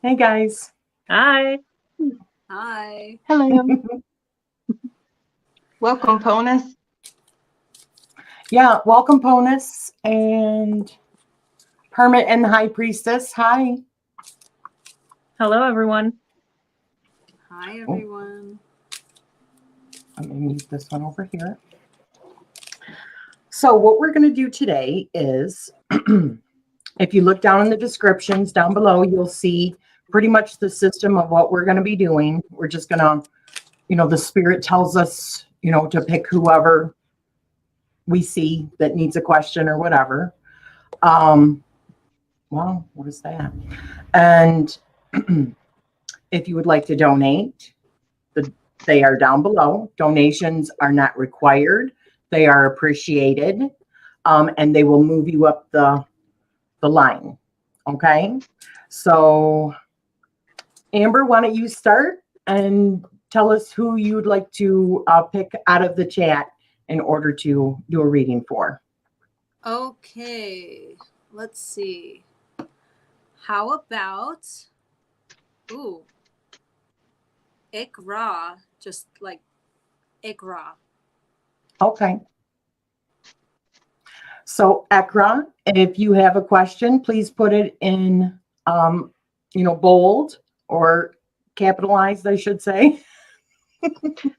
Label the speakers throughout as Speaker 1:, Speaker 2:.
Speaker 1: Hey guys.
Speaker 2: Hi.
Speaker 3: Hi.
Speaker 2: Hello.
Speaker 4: Welcome, Ponus.
Speaker 1: Yeah, welcome, Ponus and Hermit and the High Priestess. Hi.
Speaker 2: Hello, everyone.
Speaker 3: Hi, everyone.
Speaker 1: Let me move this one over here. So what we're going to do today is, if you look down in the descriptions down below, you'll see pretty much the system of what we're going to be doing. We're just going to, the spirit tells us, to pick whoever we see that needs a question or whatever. Well, what is that? And if you would like to donate, they are down below. Donations are not required. They are appreciated, and they will move you up the line. Okay? So, Amber, why don't you start and tell us who you'd like to pick out of the chat in order to do a reading for.
Speaker 3: Okay, let's see. How about, Ikra, just like Ikra.
Speaker 1: Okay. So, Ekra, if you have a question, please put it in, bold or capitalized, I should say.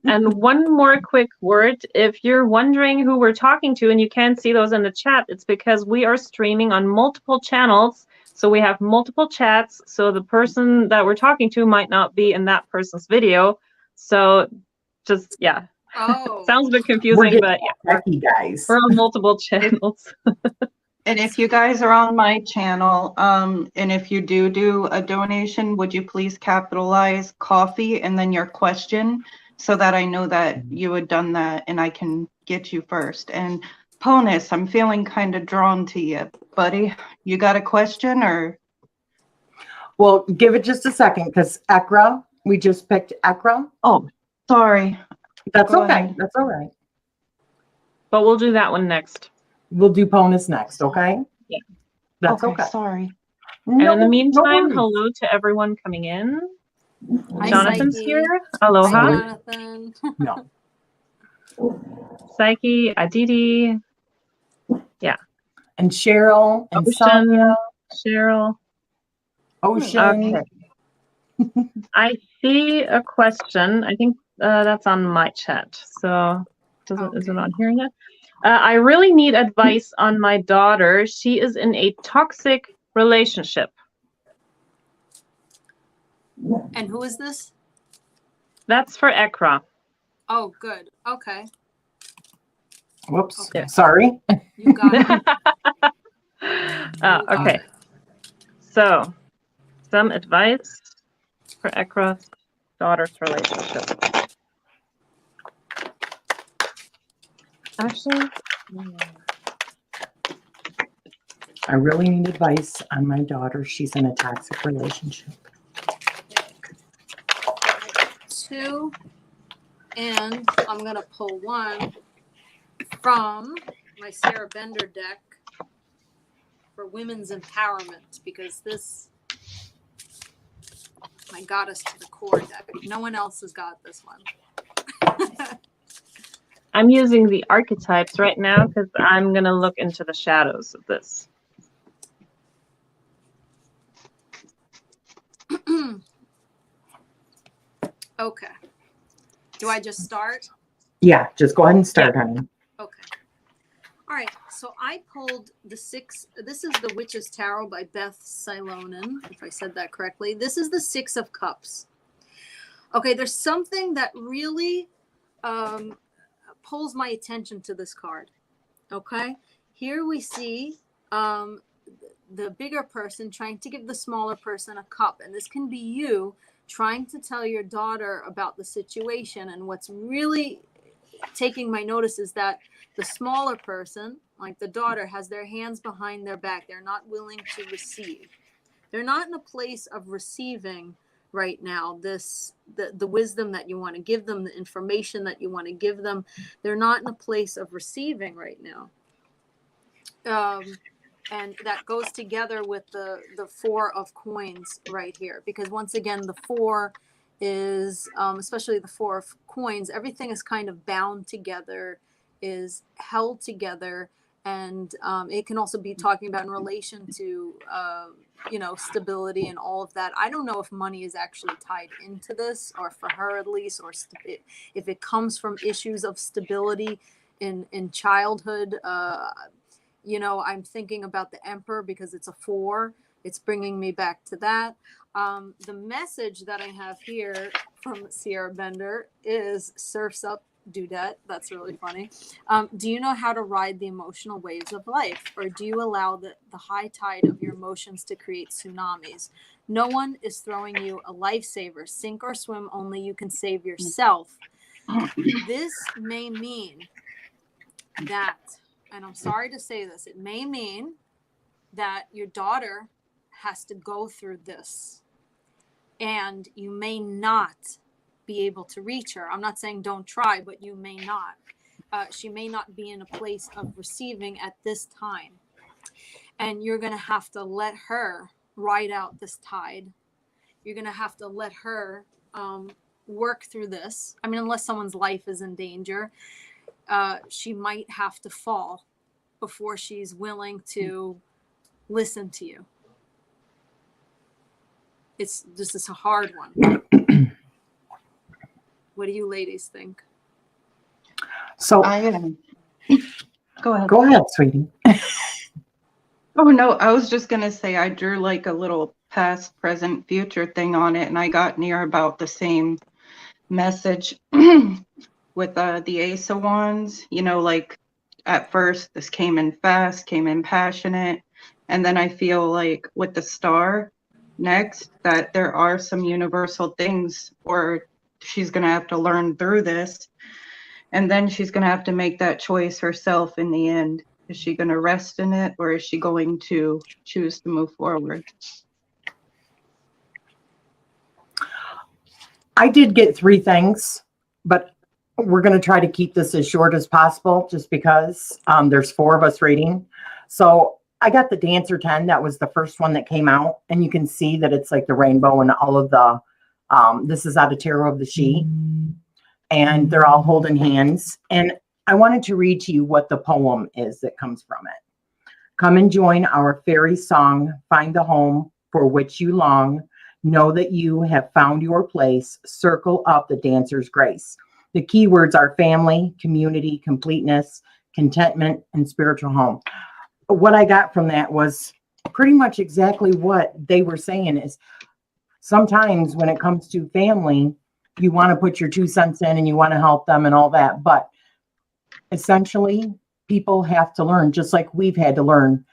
Speaker 2: And one more quick word. If you're wondering who we're talking to and you can't see those in the chat, it's because we are streaming on multiple channels. So we have multiple chats. So the person that we're talking to might not be in that person's video. So just, yeah.
Speaker 3: Oh.
Speaker 2: Sounds a bit confusing, but yeah.
Speaker 1: Guys.
Speaker 2: We're on multiple channels.
Speaker 4: And if you guys are on my channel, and if you do a donation, would you please capitalize coffee and then your question so that I know that you had done that and I can get you first. And Ponus, I'm feeling kind of drawn to you, buddy. You got a question or?
Speaker 1: Well, give it just a second because Ekra, we just picked Ekra.
Speaker 4: Oh, sorry.
Speaker 1: That's
Speaker 4: Go
Speaker 1: okay.
Speaker 4: ahead.
Speaker 1: That's all right.
Speaker 2: But we'll do that one next.
Speaker 1: We'll do Ponus next, okay?
Speaker 2: Yeah.
Speaker 1: That's okay.
Speaker 4: Sorry.
Speaker 2: And in the meantime, hello to everyone coming in.
Speaker 3: Hi,
Speaker 2: Jonathan's
Speaker 3: Psyche.
Speaker 2: here. Aloha.
Speaker 3: Hi, Jonathan.
Speaker 1: No.
Speaker 2: Psyche, Aditi. Yeah.
Speaker 1: And Cheryl and
Speaker 2: Ocean,
Speaker 1: Sonia.
Speaker 2: Cheryl.
Speaker 1: Ocean.
Speaker 2: Okay. I see a question. I think that's on my chat. So is it on here yet? I really need advice on my daughter. She is in a toxic relationship.
Speaker 3: And who is this?
Speaker 2: That's for Ekra.
Speaker 3: Oh, good. Okay.
Speaker 1: Whoops.
Speaker 3: Okay.
Speaker 1: Sorry.
Speaker 3: You got it.
Speaker 2: Okay. So, some advice for Ekra's daughter's relationship. Actually,
Speaker 1: I really need advice on my daughter. She's in a toxic relationship.
Speaker 3: 2, and I'm going to pull 1 from my Sarah Bender deck for women's empowerment, because this, my goddess to the core deck. No one else has got this one.
Speaker 2: I'm using the archetypes right now because I'm going to look into the shadows of this.
Speaker 3: Okay. Do I just start?
Speaker 1: Yeah, just go ahead and start, honey.
Speaker 3: Okay. All right. So I pulled the 6. This is the Witch's Tarot by Beth Silonen, if I said that correctly. This is the 6 of Cups. Okay. There's something that really pulls my attention to this card. Okay. Here we see the bigger person trying to give the smaller person a cup. And this can be you trying to tell your daughter about the situation. And what's really taking my notice is that the smaller person, like the daughter, has their hands behind their back. They're not willing to receive. They're not in a place of receiving right now the wisdom that you want to give them, the information that you want to give them. They're not in a place of receiving right now. And that goes together with the 4 of coins right here, because once again, the 4 is, especially the 4 of coins, everything is kind of bound together, is held together. And it can also be talking about in relation to, you know, stability and all of that. I don't know if money is actually tied into this, or for her at least, or if it comes from issues of stability in childhood. You know, I'm thinking about the Emperor because it's a 4. It's bringing me back to that. The message that I have here from Sierra Bender is surfs up, dudette. That's really funny. Do you know how to ride the emotional waves of life, or do you allow the high tide of your emotions to create tsunamis? No one is throwing you a lifesaver. Sink or swim, only you can save yourself. This may mean that, and I'm sorry to say this, it may mean that your daughter has to go through this, and you may not be able to reach her. I'm not saying don't try, but you may not. She may not be in a place of receiving at this time. And you're going to have to let her ride out this tide. You're going to have to let her work through this. I mean, unless someone's life is in danger, she might have to fall before she's willing to listen to you. This is a hard one. What do you ladies think?
Speaker 1: So
Speaker 4: Go ahead.
Speaker 1: go ahead, sweetie.
Speaker 4: Oh, no, I was just going to say I drew like a little past, present, future thing on it, and I got near about the same message with the Ace of Wands. You know, like at first this came in fast, came in passionate, and then I feel like with the Star next that there are some universal things, or she's going to have to learn through this, and then she's going to have to make that choice herself in the end. Is she going to rest in it, or is she going to choose to move forward?
Speaker 1: I did get 3 things, but we're going to try to keep this as short as possible just because there's 4 of us reading. So I got the Dancer 10. That was the first one that came out. And you can see that it's like the rainbow and all of the, this is out of Tarot of the She. And they're all holding hands. And I wanted to read to you what the poem is that comes from it. Come and join our fairy song. Find the home for which you long. Know that you have found your place. Circle up the dancer's grace. The key words are family, community, completeness, contentment, and spiritual home. What I got from that was pretty much exactly what they were saying is sometimes when it comes to family, you want to put your 2 cents in and you want to help them and all that. But essentially, people have to learn, just like we've had to learn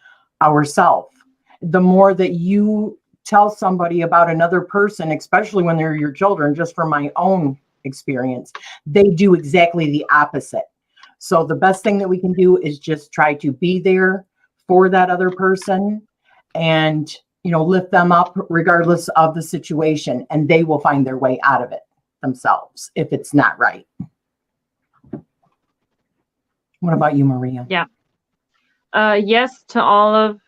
Speaker 1: ourselves. The more that you tell somebody about another person, especially when they're your children, just from my own experience, they do exactly the opposite. So the best thing that we can do is just try to be there for that other person and, you know, lift them up regardless of the situation, and they will find their way out of it themselves if it's not right. What about you, Maria?
Speaker 2: Yeah. Yes to all of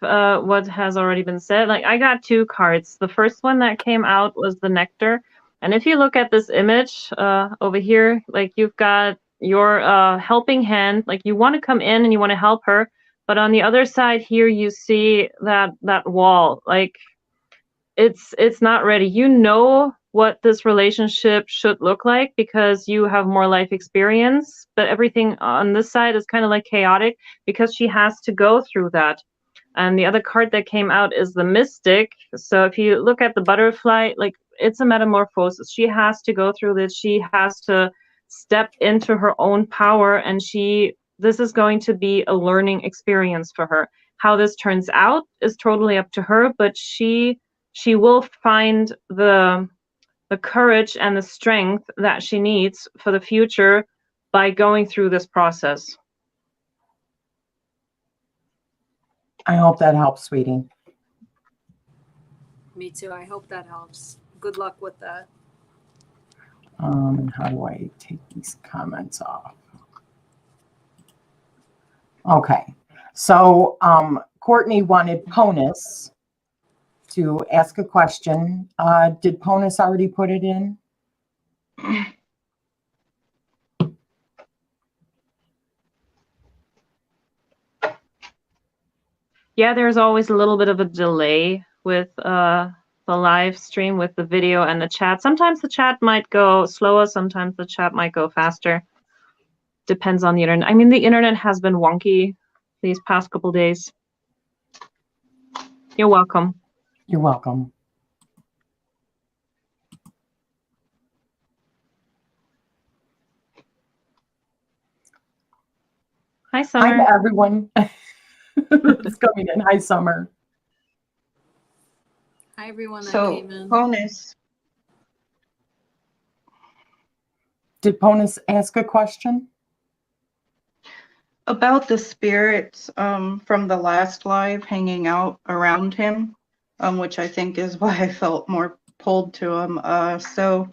Speaker 2: what has already been said. Like, I got 2 cards. The first one that came out was the Nectar. And if you look at this image over here, like you've got your helping hand, like you want to come in and you want to help her. But on the other side here, you see that wall. Like it's not ready. You know what this relationship should look like because you have more life experience, but everything on this side is kind of like chaotic because she has to go through that. And the other card that came out is the Mystic. So if you look at the butterfly, like it's a metamorphosis. She has to go through this. She has to step into her own power, and this is going to be a learning experience for her. How this turns out is totally up to her, but she will find the courage and the strength that she needs for the future by going through this process.
Speaker 1: I hope that helps, sweetie.
Speaker 3: Me too. I hope that helps. Good luck with that.
Speaker 1: And how do I take these comments off? Okay. So Cortney wanted Ponus to ask a question. Did Ponus already put it in?
Speaker 2: Yeah, there's always a little bit of a delay with the live stream with the video and the chat. Sometimes the chat might go slower, sometimes the chat might go faster. Depends on the internet. I mean, the internet has been wonky these past couple days. You're welcome.
Speaker 1: You're welcome.
Speaker 2: Hi,
Speaker 1: Hi
Speaker 2: Summer.
Speaker 1: to everyone. It's coming in. Hi, Summer.
Speaker 3: Hi, everyone that
Speaker 4: So,
Speaker 3: came in.
Speaker 4: Ponus,
Speaker 1: Did Ponus ask a question?
Speaker 4: about the spirits from the last live hanging out around him, which I think is why I felt more pulled to him. So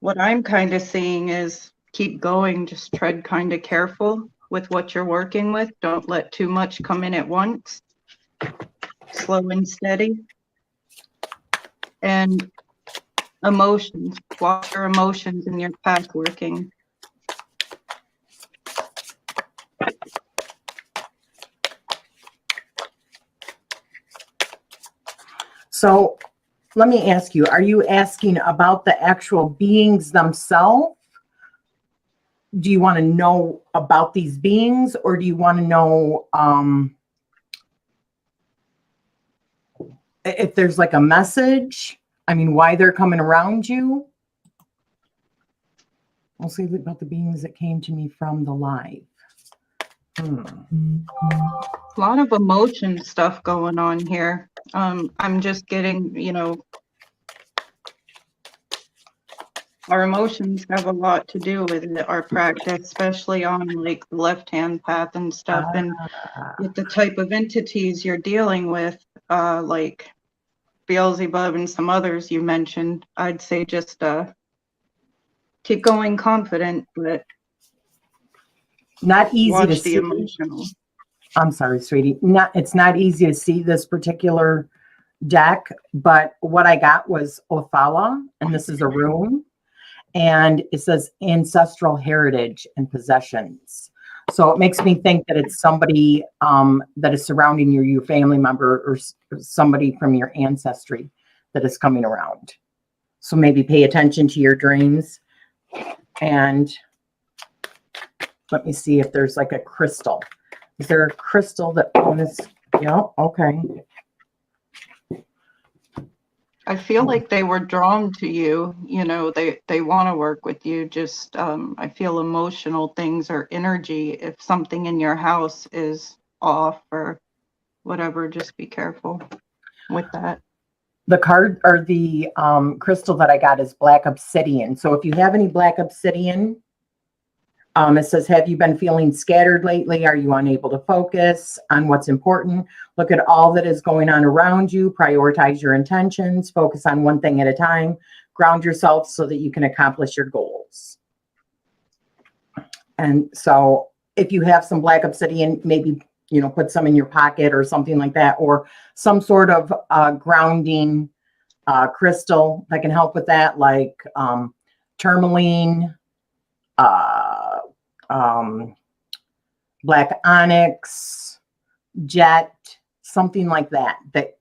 Speaker 4: what I'm kind of seeing is keep going, just tread kind of careful with what you're working with. Don't let too much come in at once. Slow and steady. And emotions, watch your emotions in your path working.
Speaker 1: So let me ask you, are you asking about the actual beings themselves? Do you want to know about these beings, or do you want to know if there's like a message? I mean, why they're coming around you? Mostly about the beings that came to me from the live.
Speaker 4: A lot of emotion stuff going on here. I'm just getting, you know, our emotions have a lot to do with our practice, especially on like the left-hand path and stuff. And with the type of entities you're dealing with, like Beelzebub and some others you mentioned, I'd say just keep going confident, but
Speaker 1: Not easy to
Speaker 4: watch the
Speaker 1: see.
Speaker 4: emotional.
Speaker 1: I'm sorry, sweetie. It's not easy to see this particular deck, but what I got was Othala, and this is a rune, and it says ancestral heritage and possessions. So it makes me think that it's somebody that is surrounding you, your family member, or somebody from your ancestry that is coming around. So maybe pay attention to your dreams. And let me see if there's like a crystal. Is there a crystal that is? Yeah, okay.
Speaker 4: I feel like they were drawn to you, you know, they want to work with you. Just I feel emotional things or energy. If something in your house is off or whatever, just be careful with that.
Speaker 1: The card or the crystal that I got is black obsidian. So if you have any black obsidian, it says, have you been feeling scattered lately? Are you unable to focus on what's important? Look at all that is going on around you. Prioritize your intentions. Focus on one thing at a time. Ground yourself so that you can accomplish your goals. And so if you have some black obsidian, maybe, you know, put some in your pocket or something like that, or some sort of grounding crystal that can help with that, like tourmaline, black onyx, jet, something like that, that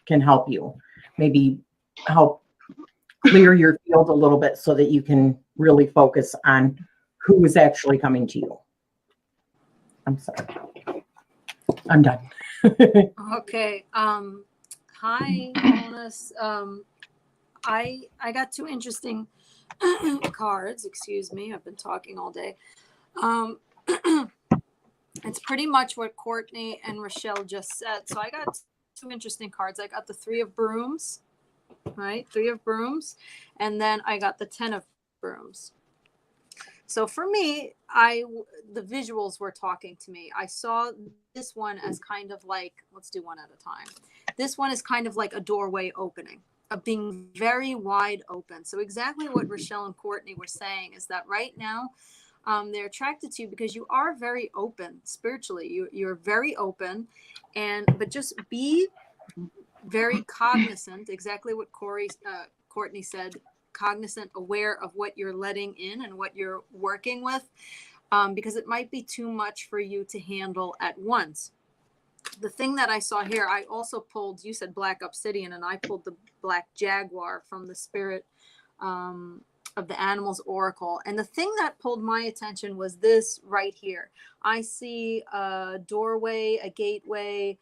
Speaker 1: can help you. Maybe help clear your field a little bit so that you can really focus on who is actually coming to you. I'm sorry. I'm done.
Speaker 3: Okay. Hi, Jonas. I got two interesting cards. Excuse me. I've been talking all day. It's pretty much what Cortney and Rachele just said. So I got two interesting cards. I got the Three of Brooms, right? Three of Brooms. And then I got the 10 of Brooms. So for me, the visuals were talking to me. I saw this one as kind of like, let's do one at a time. This one is kind of like a doorway opening, of being very wide open. So exactly what Rachele and Cortney were saying is that right now, They're attracted to you because you are very open spiritually. You're very open, but just be very cognizant, exactly what Courtney said, cognizant, aware of what you're letting in and what you're working with, because it might be too much for you to handle at once. The thing that I saw here, I also pulled, you said black obsidian, and I pulled the black jaguar from the spirit of the animals oracle. And the thing that pulled my attention was this right here. I see a doorway, a gateway,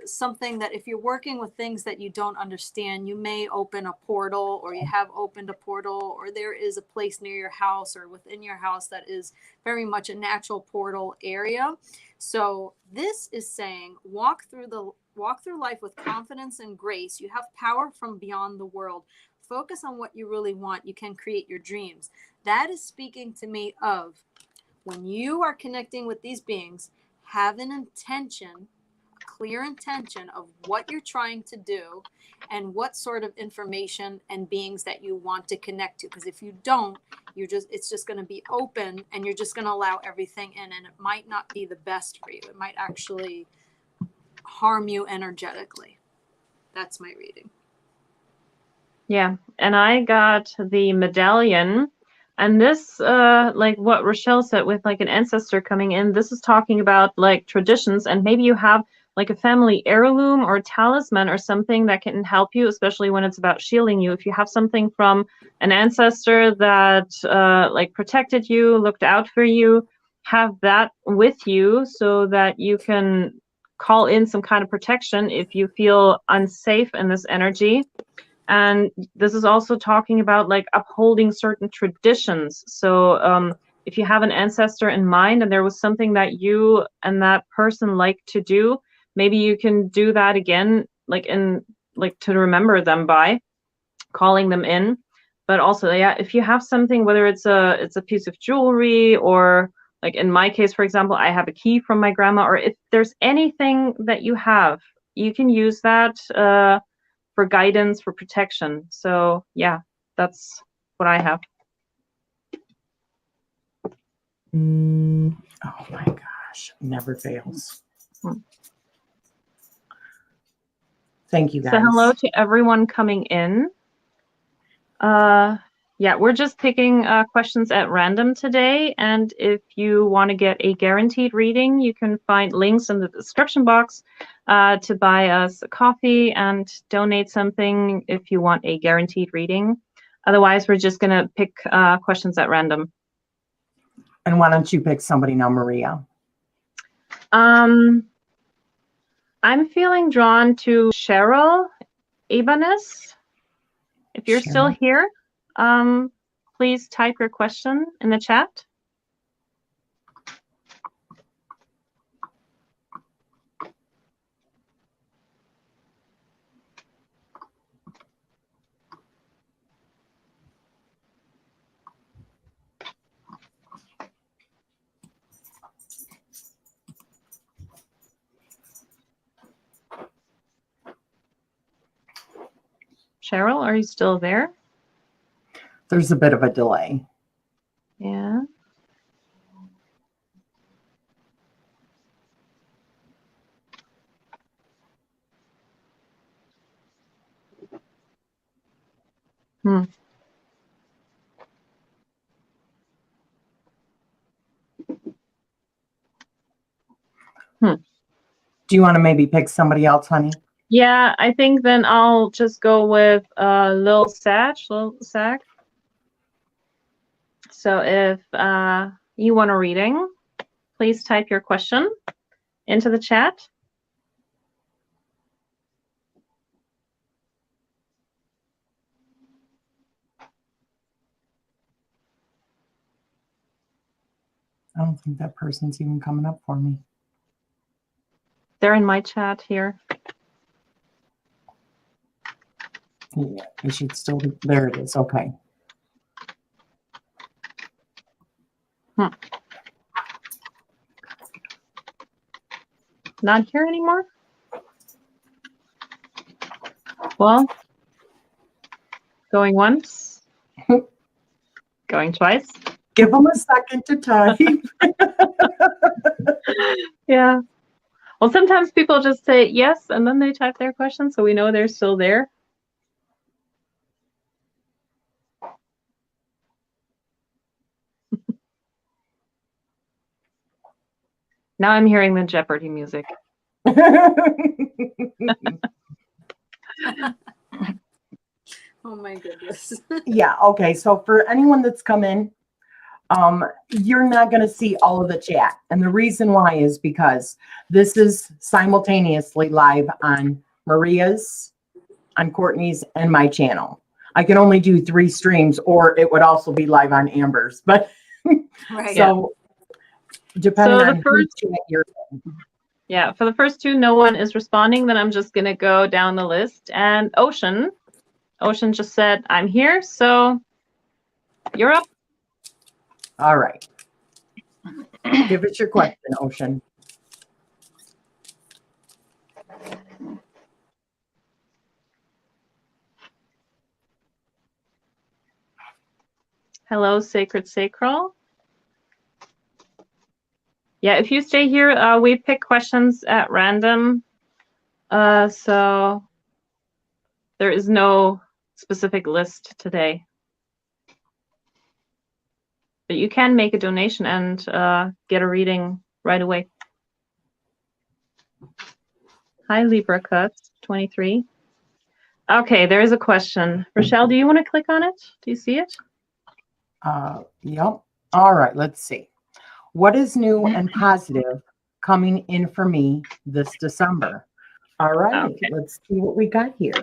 Speaker 3: something that if you're working with things that you don't understand, you may open a portal, or you have opened a portal, or there is a place near your house or within your house that is very much a natural portal area. So this is saying walk through life with confidence and grace. You have power from beyond the world. Focus on what you really want. You can create your dreams. That is speaking to me of when you are connecting with these beings, have an intention, clear intention of what you're trying to do and what sort of information and beings that you want to connect to. Because if you don't, it's just going to be open, and you're just going to allow everything in, and it might not be the best for you. It might actually harm you energetically. That's my reading.
Speaker 2: Yeah, and I got the medallion, and this, like what Rachele said, with like an ancestor coming in, this is talking about like traditions, and maybe you have like a family heirloom or talisman or something that can help you, especially when it's about shielding you. If you have something from an ancestor that like protected you, looked out for you, have that with you so that you can call in some kind of protection if you feel unsafe in this energy. And this is also talking about like upholding certain traditions. So if you have an ancestor in mind and there was something that you and that person like to do, maybe you can do that again, like to remember them by calling them in. But also, yeah, if you have something, whether it's a piece of jewelry, or like in my case, for example, I have a key from my grandma, or if there's anything that you have, you can use that for guidance, for protection. So yeah, that's what I have.
Speaker 1: Oh my gosh, never fails. Thank you, guys.
Speaker 2: So hello to everyone coming in. Yeah, we're just picking questions at random today, and if you want to get a guaranteed reading, you can find links in the description box to buy us a coffee and donate something if you want a guaranteed reading. Otherwise, we're just going to pick questions at random.
Speaker 1: And why don't you pick somebody now, Maria?
Speaker 2: I'm feeling drawn to Cheryl Ibanez. If you're still here, please type your question in the chat. Cheryl, are you still there?
Speaker 1: There's a bit of a delay.
Speaker 2: Yeah. Hmm.
Speaker 1: Do you want to maybe pick somebody else, honey?
Speaker 2: Yeah, I think then I'll just go with Lil Sag. So if you want a reading, please type your question into the chat.
Speaker 1: I don't think that person's even coming up for me.
Speaker 2: They're in my chat here.
Speaker 1: Yeah, it should still be. There it is. Okay.
Speaker 2: Not here anymore? Well, going once. Going twice.
Speaker 1: Give them a second to type.
Speaker 2: Yeah. Well, sometimes people just say yes, and then they type their question, so we know they're still there. Now I'm hearing the Jeopardy music.
Speaker 3: Oh my goodness.
Speaker 1: Yeah, okay. So for anyone that's come in, you're not going to see all of the chat. And the reason why is because this is simultaneously live on Maria's, on Cortney's, and my channel. I can only do 3 streams, or it would also be live on Amber's. But
Speaker 3: Right.
Speaker 1: so depending
Speaker 2: So the
Speaker 1: on
Speaker 2: first-
Speaker 1: whose chat you're in.
Speaker 2: Yeah, for the first 2, no one is responding. Then I'm just going to go down the list. And Ocean just said, I'm here, so you're up.
Speaker 1: All right. Give us your question, Ocean.
Speaker 2: Hello, Sacred Sacral. Yeah, if you stay here, we pick questions at random. So there is no specific list today. But you can make a donation and get a reading right away. Hi, Libra Cuts 23. Okay, there's a question. Rachele, do you want to click on it? Do you see it?
Speaker 1: Yep. All right, let's see. What is new and positive coming in for me this December? All right,
Speaker 2: Okay.
Speaker 1: let's see what we got here.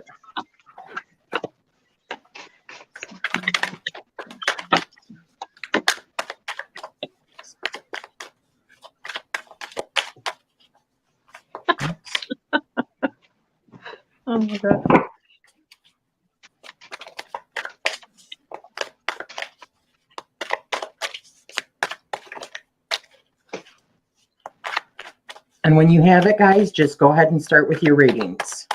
Speaker 2: Oh my God.
Speaker 1: And when you have it, guys, just go ahead and start with your readings.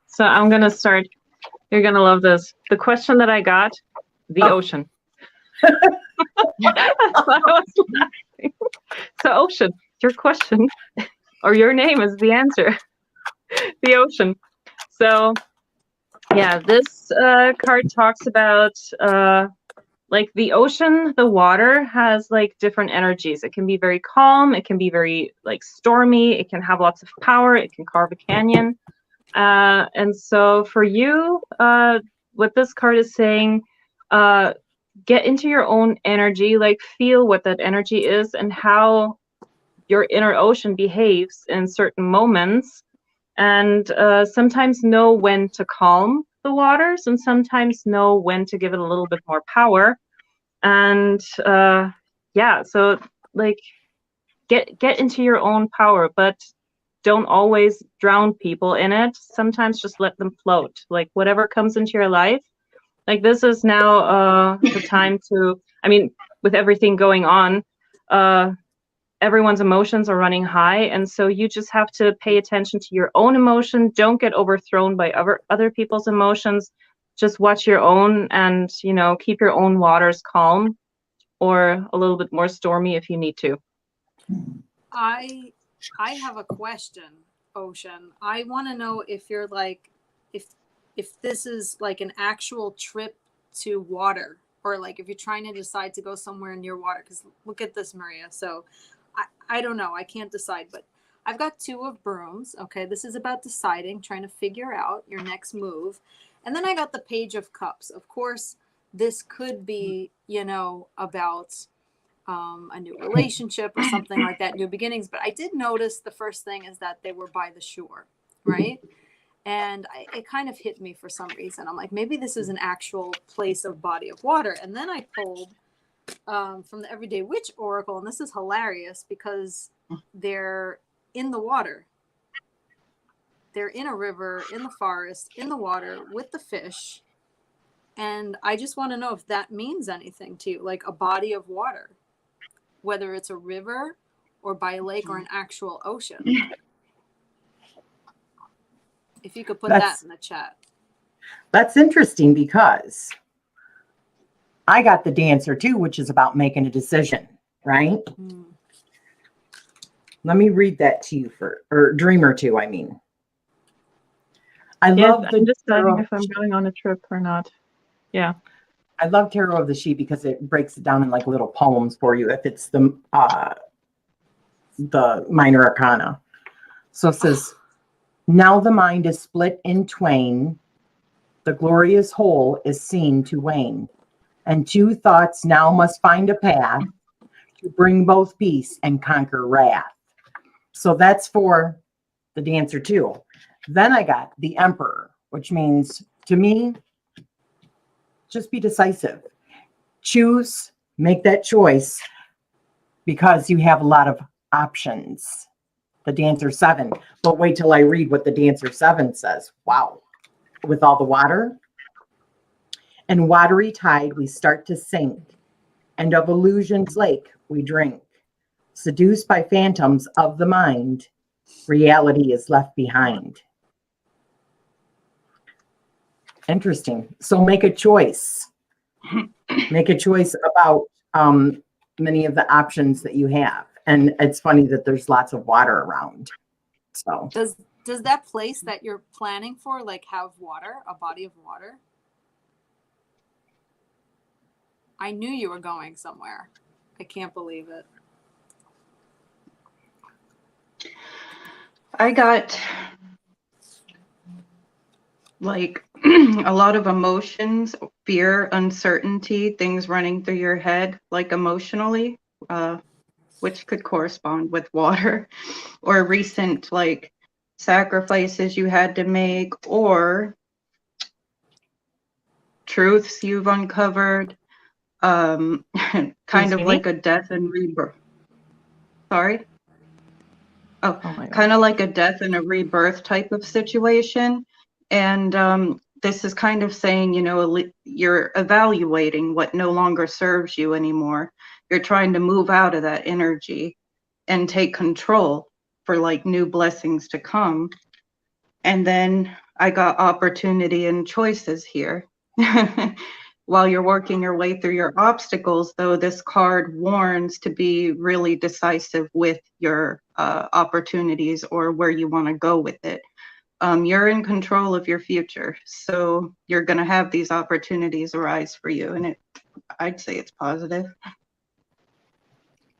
Speaker 2: So I'm going to start. You're going to love this. The question that I got, the ocean. That's why I was laughing. So Ocean, your question or your name is the answer. The ocean. So yeah, this card talks about like the ocean, the water has like different energies. It can be very calm. It can be very like stormy. It can have lots of power. It can carve a canyon. And so for you, what this card is saying, get into your own energy, like feel what that energy is and how your inner ocean behaves in certain moments. And sometimes know when to calm the waters and sometimes know when to give it a little bit more power. And yeah, so like get into your own power, but don't always drown people in it. Sometimes just let them float. Like whatever comes into your life. Like this is now the time to, I mean, with everything going on, everyone's emotions are running high. And so you just have to pay attention to your own emotion. Don't get overthrown by other people's emotions. Just watch your own and, you know, keep your own waters calm or a little bit more stormy if you need to.
Speaker 3: I have a question, Ocean. I want to know if you're like, if this is like an actual trip to water, or like if you're trying to decide to go somewhere near water. Because look at this, Maria. So I don't know. I can't decide, but I've got 2 of brooms. Okay, this is about deciding, trying to figure out your next move. And then I got the Page of Cups. Of course, this could be, you know, about a new relationship or something like that, new beginnings. But I did notice the first thing is that they were by the shore, right? And it kind of hit me for some reason. I'm like, maybe this is an actual place of body of water. And then I pulled from the Everyday Witch Oracle, and this is hilarious because they're in the water. They're in a river, in the forest, in the water with the fish. And I just want to know if that means anything to you, like a body of water, whether it's a river or by a lake or an actual ocean. If you could put that in the chat.
Speaker 1: That's interesting because I got the dancer too, which is about making a decision, right? Let me read that to you or dreamer too, I mean.
Speaker 2: I'm deciding if I'm going on a trip or not. Yeah.
Speaker 1: I love Tarot of the Sheep because it breaks it down in like little poems for you if it's the minor arcana. So it says, now the mind is split in twain, the glorious whole is seen to wane, and two thoughts now must find a path to bring both peace and conquer wrath. So that's for the dancer too. Then I got the Emperor, which means to me, just be decisive. Choose, make that choice because you have a lot of options. The Dancer 7. But wait till I read what the Dancer 7 says. Wow. With all the water. And watery tide we start to sink, and of illusion's lake we drink. Seduced by phantoms of the mind, reality is left behind. Interesting. So make a choice. Make a choice about many of the options that you have. And it's funny that there's lots of water around. So
Speaker 3: does that place that you're planning for like have water, a body of water? I knew you were going somewhere. I can't believe it.
Speaker 4: I got like a lot of emotions, fear, uncertainty, things running through your head, like emotionally, which could correspond with water, or recent like sacrifices you had to make, or truths you've uncovered, kind of like a death and rebirth. Sorry? Oh kind of like a death and a rebirth type of situation. And this is kind of saying, you know, you're evaluating what no longer serves you anymore. You're trying to move out of that energy and take control for like new blessings to come. And then I got opportunity and choices here. While you're working your way through your obstacles, though, this card warns to be really decisive with your opportunities or where you want to go with it. You're in control of your future, so you're going to have these opportunities arise for you, and I'd say it's positive.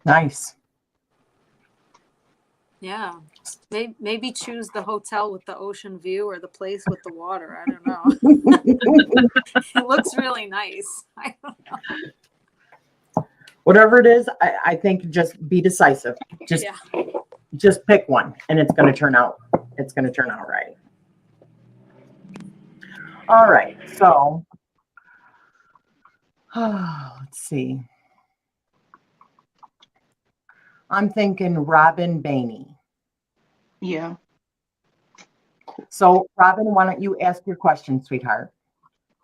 Speaker 1: Nice.
Speaker 3: Yeah, maybe choose the hotel with the ocean view or the place with the water. I don't know. It looks really nice. I don't know.
Speaker 1: Whatever it is, I think just be decisive. Just pick one, and it's going to turn out. It's going to turn out right. All right. So, let's see. I'm thinking Robin Bainey.
Speaker 4: Yeah.
Speaker 1: So, Robin, why don't you ask your question, sweetheart?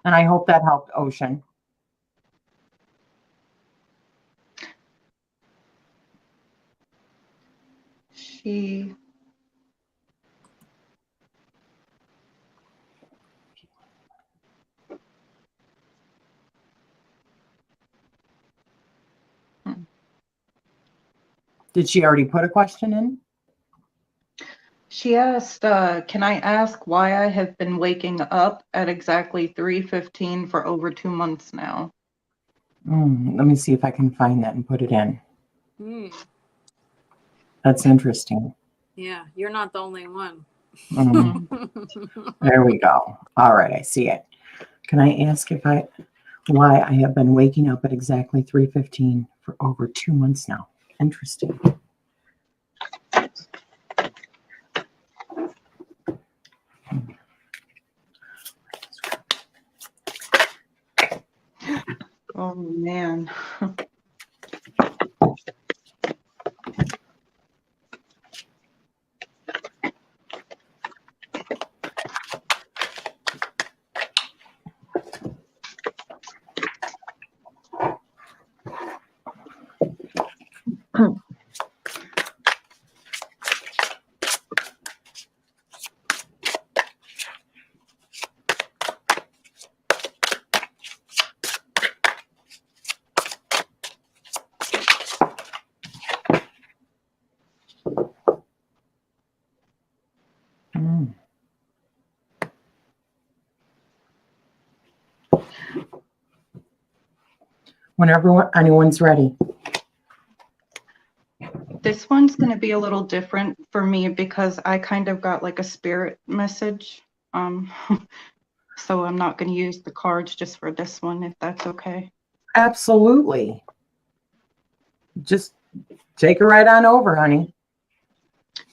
Speaker 1: And I hope that helped, Ocean. Did she already put a question in?
Speaker 4: She asked, can I ask why I have been waking up at exactly 3:15 for over 2 months now?
Speaker 1: Let me see if I can find that and put it in. That's interesting.
Speaker 3: Yeah, you're not the only one.
Speaker 1: There we go. All right, I see it. Can I ask why I have been waking up at exactly 3:15 for over 2 months now? Interesting.
Speaker 4: Oh man.
Speaker 1: Whenever anyone's ready.
Speaker 4: This one's going to be a little different for me because I kind of got like a spirit message. So I'm not going to use the cards just for this one, if that's okay.
Speaker 1: Absolutely. Just take her right on over, honey.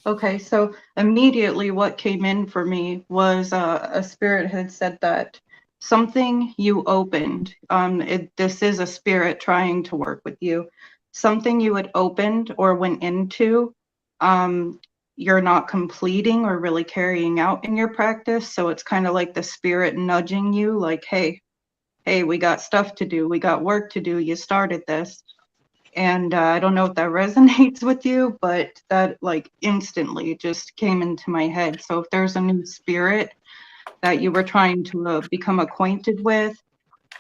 Speaker 4: Okay, so immediately what came in for me was a spirit had said that something you opened, this is a spirit trying to work with you, something you had opened or went into, you're not completing or really carrying out in your practice. So it's kind of like the spirit nudging you like, hey, we got stuff to do. We got work to do. You started this. And I don't know if that resonates with you, but that like instantly just came into my head. So if there's a new spirit that you were trying to become acquainted with,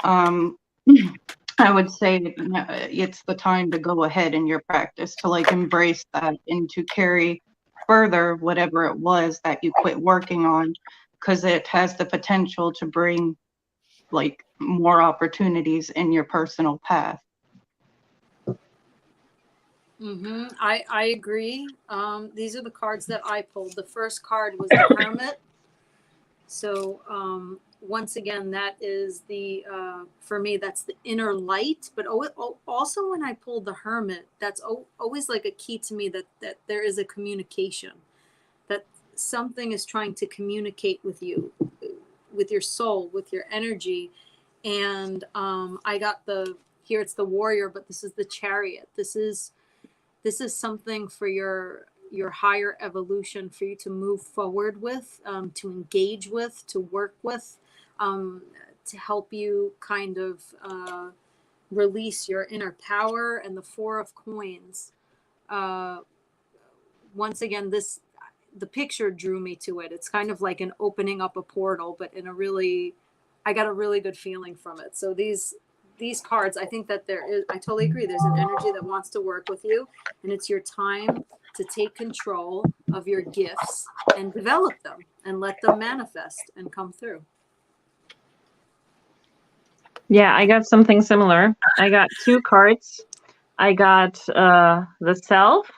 Speaker 4: I would say it's the time to go ahead in your practice to like embrace that and to carry further whatever it was that you quit working on, because it has the potential to bring like more opportunities in your personal path.
Speaker 3: I agree. These are the cards that I pulled. The first card was the Hermit. So once again, that is the for me, that's the inner light. But also when I pulled the Hermit, that's always like a key to me that there is a communication, that something is trying to communicate with you, with your soul, with your energy. And I got here it's the Warrior, but this is the Chariot. This is something for your higher evolution, for you to move forward with, to engage with, to work with, to help you kind of release your inner power. And the Four of Coins. Once again, the picture drew me to it. It's kind of like an opening up a portal, but I got a really good feeling from it. So these cards, I think that I totally agree. There's an energy that wants to work with you, and it's your time to take control of your gifts and develop them and let them manifest and come through.
Speaker 2: Yeah, I got something similar. I got two cards. I got the Self,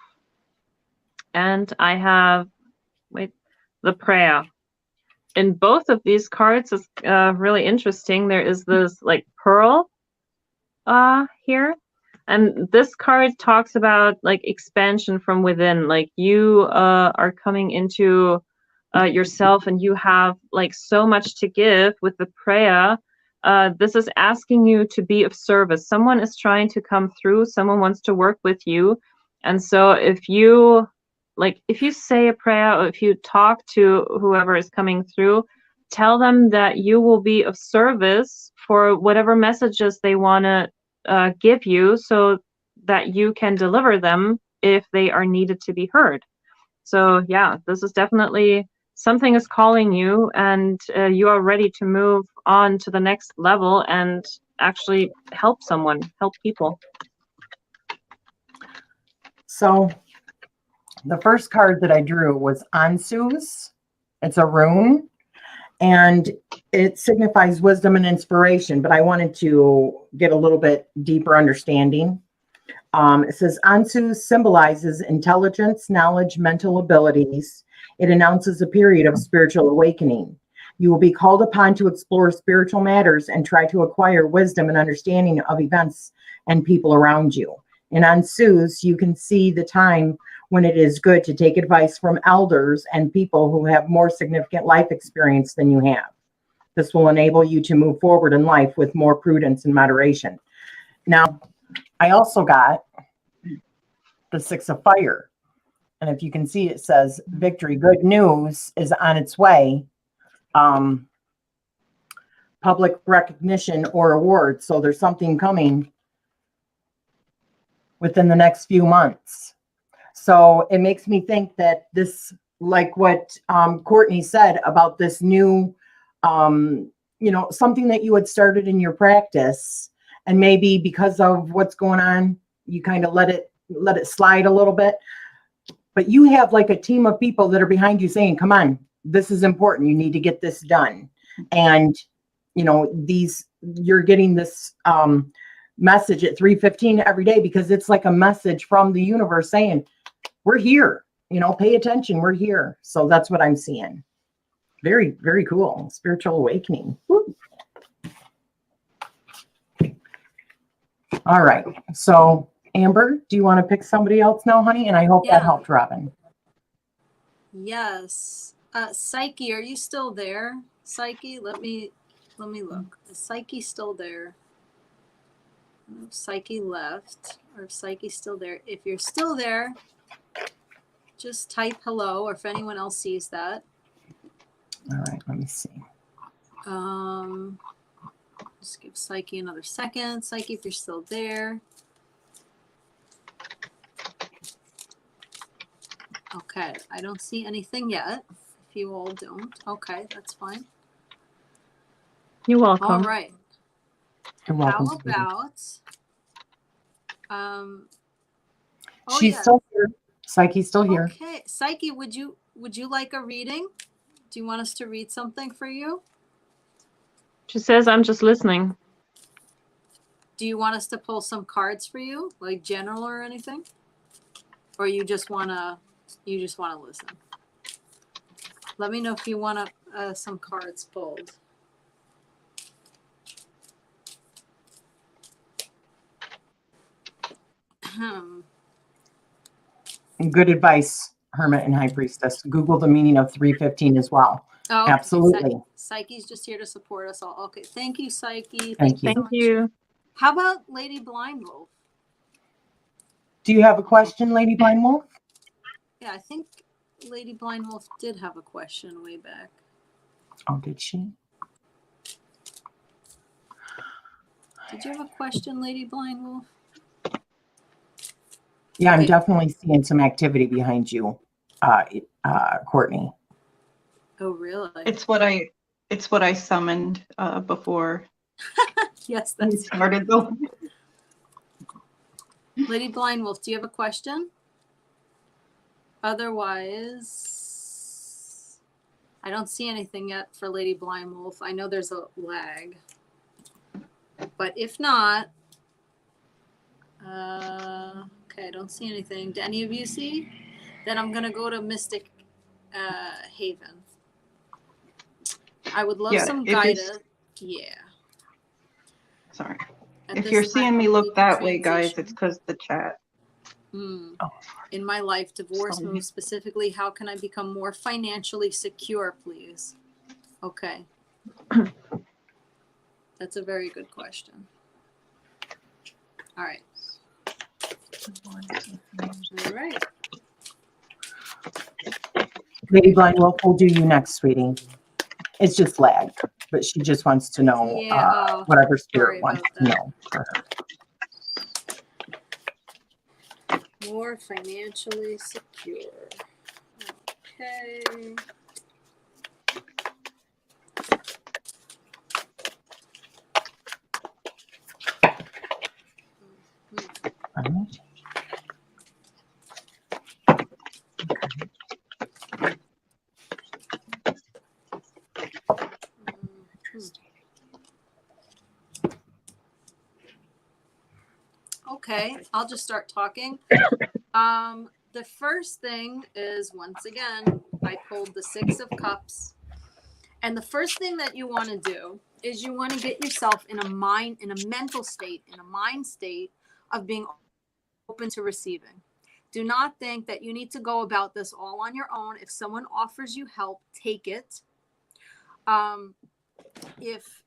Speaker 2: and I have, the Prayer. In both of these cards is really interesting. There is this like pearl here, and this card talks about like expansion from within. Like you are coming into yourself, and you have like so much to give. With the Prayer, this is asking you to be of service. Someone is trying to come through. Someone wants to work with you. And so if you say a prayer, or if you talk to whoever is coming through, tell them that you will be of service for whatever messages they want to give you, so that you can deliver them if they are needed to be heard. So yeah, this is definitely something is calling you, and you are ready to move on to the next level and actually help someone, help people.
Speaker 1: So the first card that I drew was Ansus. It's a rune, and it signifies wisdom and inspiration, but I wanted to get a little bit deeper understanding. It says Ansus symbolizes intelligence, knowledge, mental abilities. It announces a period of spiritual awakening. You will be called upon to explore spiritual matters and try to acquire wisdom and understanding of events and people around you. In Ansus, you can see the time when it is good to take advice from elders and people who have more significant life experience than you have. This will enable you to move forward in life with more prudence and moderation. Now, I also got the Six of Fire. And if you can see, it says victory, good news is on its way. Public recognition or award. So there's something coming within the next few months. So it makes me think that this, like what Cortney said about this new, something that you had started in your practice, and maybe because of what's going on, you kind of let it slide a little bit. But you have like a team of people that are behind you saying, come on, this is important. You need to get this done. And, you're getting this, message at 3:15 every day, because it's like a message from the universe saying, we're here, you know, pay attention, we're here. So that's what I'm seeing. Very, very cool. Spiritual awakening. Woo. All right. So Amber, do you want to pick somebody else now, honey? And I hope that
Speaker 3: Yeah.
Speaker 1: helped Robin.
Speaker 3: Yes. Psyche, are you still there? Psyche, let me look. Is Psyche still there? I don't know if Psyche left or if Psyche's still there. If you're still there, just type hello, or if anyone else sees that.
Speaker 1: All right, let me see.
Speaker 3: Just give Psyche another second. Psyche, if you're still there. Okay, I don't see anything yet. If you all don't, okay, that's fine.
Speaker 2: You're welcome.
Speaker 3: All right.
Speaker 1: You're welcome.
Speaker 3: How about oh,
Speaker 1: She's
Speaker 3: yeah.
Speaker 1: still here. Psyche's still here.
Speaker 3: Okay, Psyche, would you like a reading? Do you want us to read something for you?
Speaker 2: She says, I'm just listening.
Speaker 3: Do you want us to pull some cards for you, like general or anything? Or you just wanna listen? Let me know if you want some cards pulled.
Speaker 1: Good advice, Hermit and High Priestess. Google the meaning of 3:15 as well.
Speaker 3: Oh, okay.
Speaker 1: Absolutely.
Speaker 3: Psyche's just here to support us all. Okay, thank you, Psyche.
Speaker 1: Thank you.
Speaker 3: so
Speaker 2: Thank
Speaker 3: much.
Speaker 2: you.
Speaker 3: How about Lady Blind Wolf?
Speaker 1: Do you have a question, Lady Blind Wolf?
Speaker 3: Yeah, I think Lady Blind Wolf did have a question way back.
Speaker 1: Oh, did she?
Speaker 3: Did you have a question, Lady Blind Wolf?
Speaker 1: Yeah, I'm
Speaker 3: Okay.
Speaker 1: definitely seeing some activity behind you, Cortney.
Speaker 3: Oh, really?
Speaker 4: It's what I summoned before
Speaker 3: Yes,
Speaker 4: we
Speaker 3: that's
Speaker 4: started the
Speaker 3: Lady Blind Wolf. Do you have a question? Otherwise, I don't see anything yet for Lady Blind Wolf. I know there's a lag, but if not, okay, I don't see anything. Do any of you see? Then I'm gonna go to Mystic Haven. I would love some guidance. Yeah.
Speaker 4: Sorry.
Speaker 3: At
Speaker 4: If
Speaker 3: this
Speaker 4: you're
Speaker 3: time,
Speaker 4: seeing me
Speaker 3: I
Speaker 4: look
Speaker 3: need
Speaker 4: that way, guys,
Speaker 3: transition.
Speaker 4: it's because the chat.
Speaker 3: In my life, divorce
Speaker 4: Sorry.
Speaker 3: moves specifically, how can I become more financially secure, please? Okay. That's a very good question. All right. All right.
Speaker 1: Lady Blind Wolf will do you next, sweetie. It's just lag, but she just wants to know
Speaker 3: Yeah,
Speaker 1: whatever
Speaker 3: sorry
Speaker 1: spirit wants
Speaker 3: about
Speaker 1: to
Speaker 3: that.
Speaker 1: know for her.
Speaker 3: More financially secure. Okay.
Speaker 1: Alright.
Speaker 3: Okay, I'll just start talking. The first thing is, once again, I pulled the Six of Cups. And the first thing that you want to do is you want to get yourself in a mental state, in a mind state of being open to receiving. Do not think that you need to go about this all on your own. If someone offers you help, take it.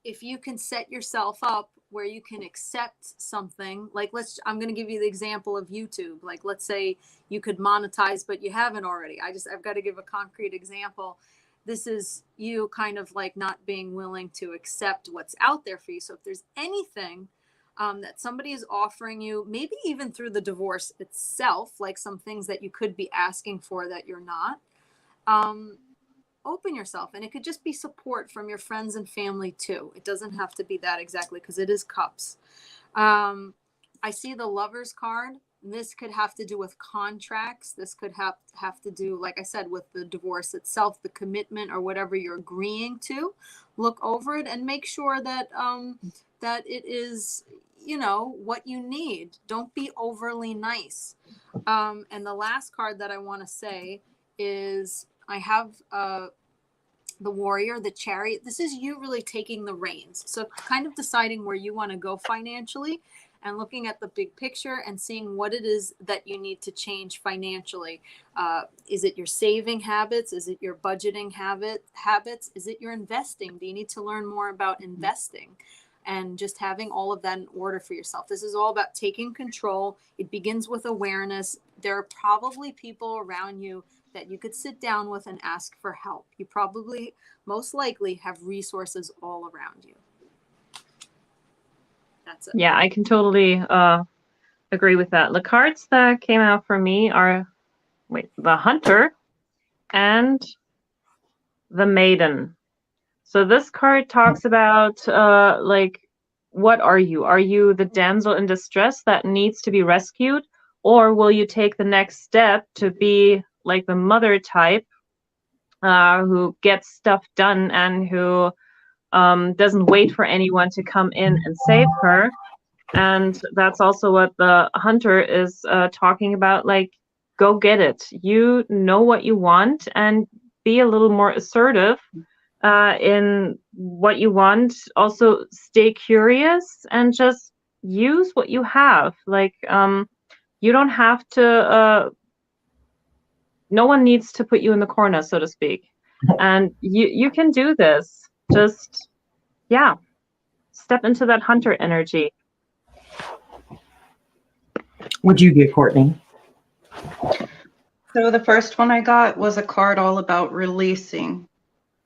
Speaker 3: If you can set yourself up where you can accept something, like I'm going to give you the example of YouTube. Like, let's say you could monetize, but you haven't already. I've got to give a concrete example. This is you kind of like not being willing to accept what's out there for you. So if there's anything that somebody is offering you, maybe even through the divorce itself, like some things that you could be asking for that you're not, open yourself. And it could just be support from your friends and family too. It doesn't have to be that exactly, because it is cups. I see the Lovers card. This could have to do with contracts. This could have to do, like I said, with the divorce itself, the commitment or whatever you're agreeing to. Look over it and make sure that that it is, you know, what you need. Don't be overly nice. And the last card that I want to say is I have the Warrior, the Chariot. This is you really taking the reins. So kind of deciding where you want to go financially and looking at the big picture and seeing what it is that you need to change financially. Is it your saving habits? Is it your budgeting habits? Is it your investing? Do you need to learn more about investing? And just having all of that in order for yourself. This is all about taking control. It begins with awareness. There are probably people around you that you could sit down with and ask for help. You probably, most likely, have resources all around you. That's it.
Speaker 2: Yeah, I can totally agree with that. The cards that came out for me are, the Hunter and the Maiden. So this card talks about, like, what are you? Are you the damsel in distress that needs to be rescued? Or will you take the next step to be like the mother type who gets stuff done and who doesn't wait for anyone to come in and save her? And that's also what the Hunter is talking about, like, go get it. You know what you want, and be a little more assertive in what you want. Also stay curious and just use what you have. Like, you don't have to, no one needs to put you in the corner, so to speak. And you can do this. Just, yeah, step into that Hunter energy.
Speaker 1: What'd you get, Cortney?
Speaker 4: So the first one I got was a card all about releasing.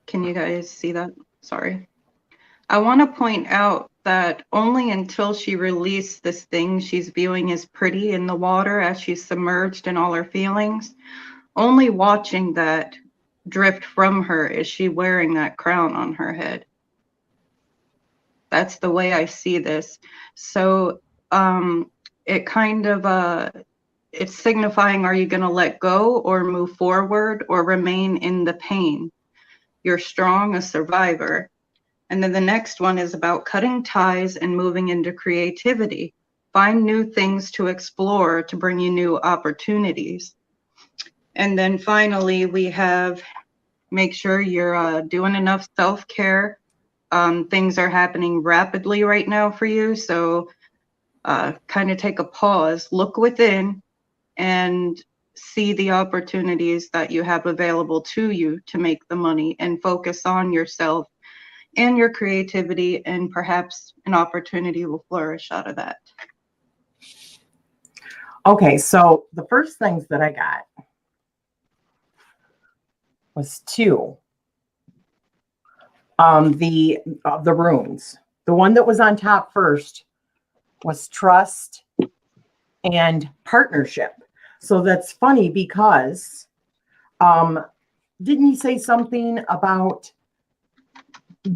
Speaker 4: Can you guys see that? Sorry. I want to point out that only until she released this thing she's viewing as pretty in the water as she's submerged in all her feelings, only watching that drift from her is she wearing that crown on her head. That's the way I see this. So it kind of, it's signifying, are you going to let go or move forward or remain in the pain? You're strong, a survivor. And then the next one is about cutting ties and moving into creativity. Find new things to explore to bring you new opportunities. And then finally, we have make sure you're doing enough self-care. Things are happening rapidly right now for you. So kind of take a pause, look within, and see the opportunities that you have available to you to make the money, and focus on yourself and your creativity, and perhaps an opportunity will flourish out of that.
Speaker 1: Okay, so the first things that I got was two. The runes. The one that was on top first was trust and partnership. So that's funny because didn't you say something about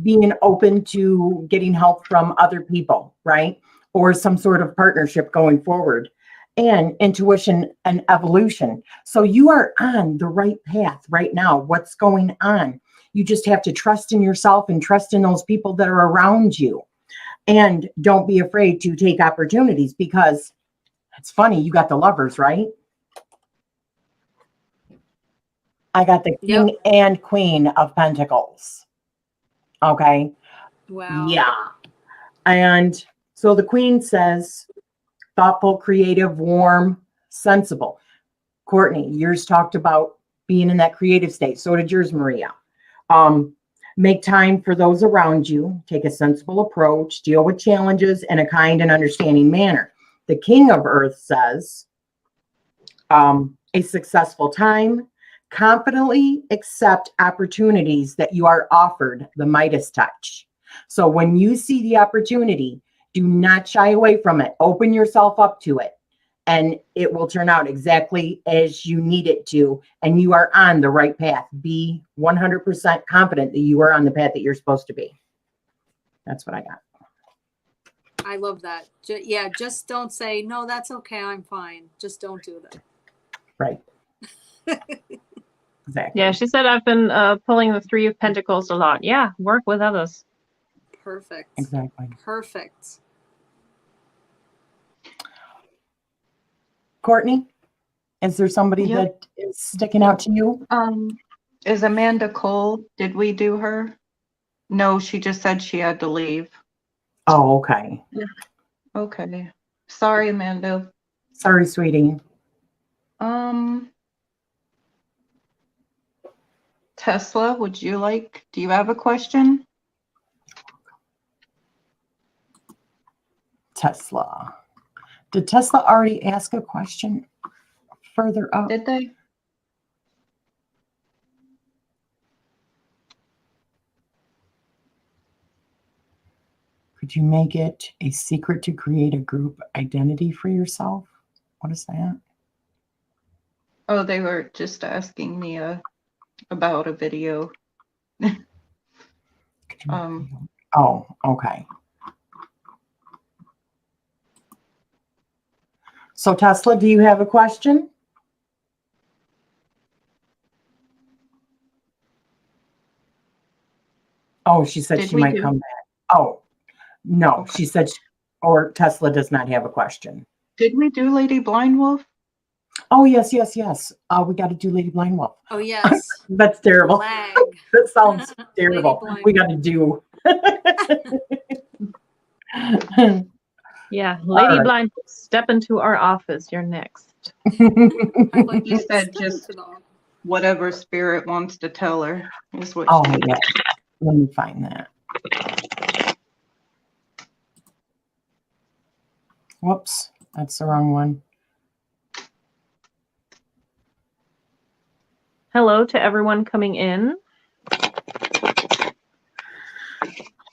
Speaker 1: being open to getting help from other people, right? Or some sort of partnership going forward, and intuition and evolution. So you are on the right path right now. What's going on? You just have to trust in yourself and trust in those people that are around you. And don't be afraid to take opportunities, because it's funny, you got the Lovers, right? I got the King and Queen of Pentacles. Okay.
Speaker 3: Wow.
Speaker 1: Yeah. And so the Queen says, thoughtful, creative, warm, sensible. Cortney, yours talked about being in that creative state. So did yours, Maria. Make time for those around you. Take a sensible approach. Deal with challenges in a kind and understanding manner. The King of Earth says, a successful time. Confidently accept opportunities that you are offered, the Midas touch. So when you see the opportunity, do not shy away from it. Open yourself up to it, and it will turn out exactly as you need it to. And you are on the right path. Be 100% confident that you are on the path that you're supposed to be. That's what I got.
Speaker 3: I love that. Yeah, just don't say, no, that's okay, I'm fine. Just don't do that.
Speaker 1: Right. Exactly.
Speaker 2: Yeah, she said I've been pulling the Three of Pentacles a lot. Yeah, work with others.
Speaker 3: Perfect.
Speaker 1: Exactly.
Speaker 3: Perfect.
Speaker 1: Courtney, is there somebody
Speaker 4: Yep.
Speaker 1: that is sticking out to you?
Speaker 4: Is Amanda Cole, did we do her? No, she just said she had to leave.
Speaker 1: Oh, okay.
Speaker 4: Okay. Sorry, Amanda.
Speaker 1: Sorry, sweetie.
Speaker 4: Tesla, do you have a question?
Speaker 1: Tesla. Did Tesla already ask a question further up?
Speaker 4: Did they?
Speaker 1: Could you make it a secret to create a group identity for yourself? What is that?
Speaker 4: Oh, they were just asking me about a video.
Speaker 1: Could you make oh, okay. So Tesla, do you have a question? Oh, she said
Speaker 4: Did
Speaker 1: she
Speaker 4: we
Speaker 1: might
Speaker 4: do?
Speaker 1: come back. Oh, no,
Speaker 4: Okay.
Speaker 1: she said, or Tesla does not have a question.
Speaker 4: Did we do Lady Blind Wolf?
Speaker 1: Oh, yes, yes, yes. We got to do Lady Blind Wolf.
Speaker 3: Oh, yes.
Speaker 1: That's terrible.
Speaker 3: Lag.
Speaker 1: That sounds terrible.
Speaker 3: Blind
Speaker 1: We got to do.
Speaker 2: Yeah, Lady
Speaker 1: right.
Speaker 2: Blind, step into our office. You're next.
Speaker 3: I like
Speaker 4: You
Speaker 3: that.
Speaker 4: said
Speaker 3: Step
Speaker 4: just
Speaker 3: into the-
Speaker 4: whatever spirit wants to tell her is what
Speaker 1: Oh,
Speaker 4: she
Speaker 1: yeah. Let me find that. Whoops, that's the wrong one.
Speaker 2: Hello to everyone coming in.
Speaker 3: Oh,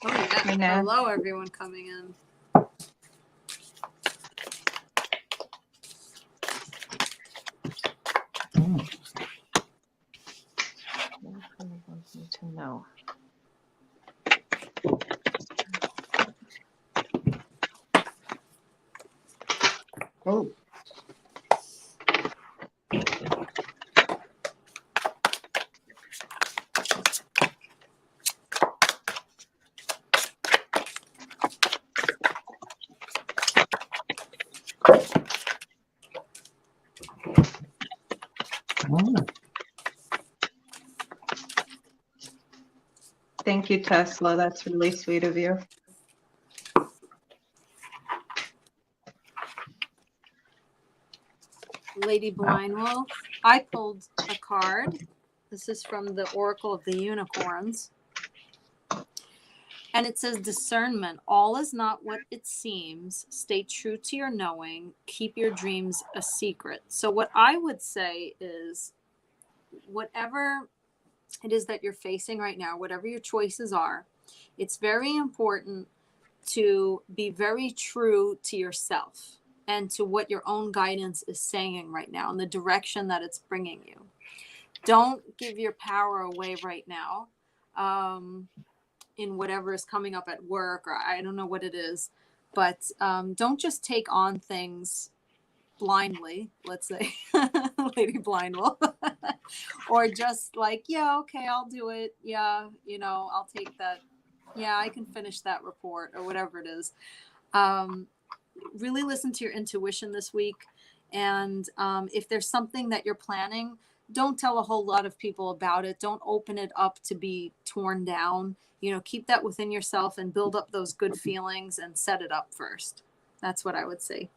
Speaker 3: yeah.
Speaker 4: Hey, Nat.
Speaker 3: Hello, everyone coming in.
Speaker 1: Mm.
Speaker 2: To know.
Speaker 4: Oh.
Speaker 1: Oh.
Speaker 4: Thank you, Tesla. That's really sweet of you.
Speaker 3: Lady Blind Wolf. I pulled a card. This is from the Oracle of the Unicorns. And it says discernment. All is not what it seems. Stay true to your knowing. Keep your dreams a secret. So what I would say is whatever it is that you're facing right now, whatever your choices are, it's very important to be very true to yourself and to what your own guidance is saying right now and the direction that it's bringing you. Don't give your power away right now in whatever is coming up at work, or I don't know what it is, but don't just take on things blindly, let's say, Lady Blind Wolf, or just like, yeah, okay, I'll do it. Yeah, you know, I'll take that. Yeah, I can finish that report or whatever it is. Really listen to your intuition this week. And if there's something that you're planning, don't tell a whole lot of people about it. Don't open it up to be torn down. You know, keep that within yourself and build up those good feelings and set it up first. That's what I would say.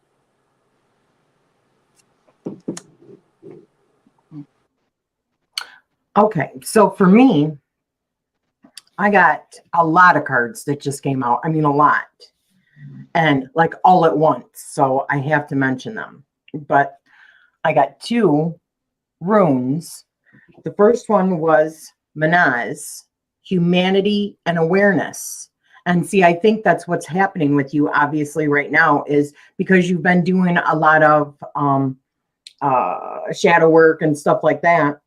Speaker 1: Okay, so for me, I got a lot of cards that just came out. I mean, a lot. And like all at once. So I have to mention them. But I got two runes. The first one was Manaz, humanity and awareness. And see, I think that's what's happening with you, obviously, right now, is because you've been doing a lot of shadow work and stuff like that.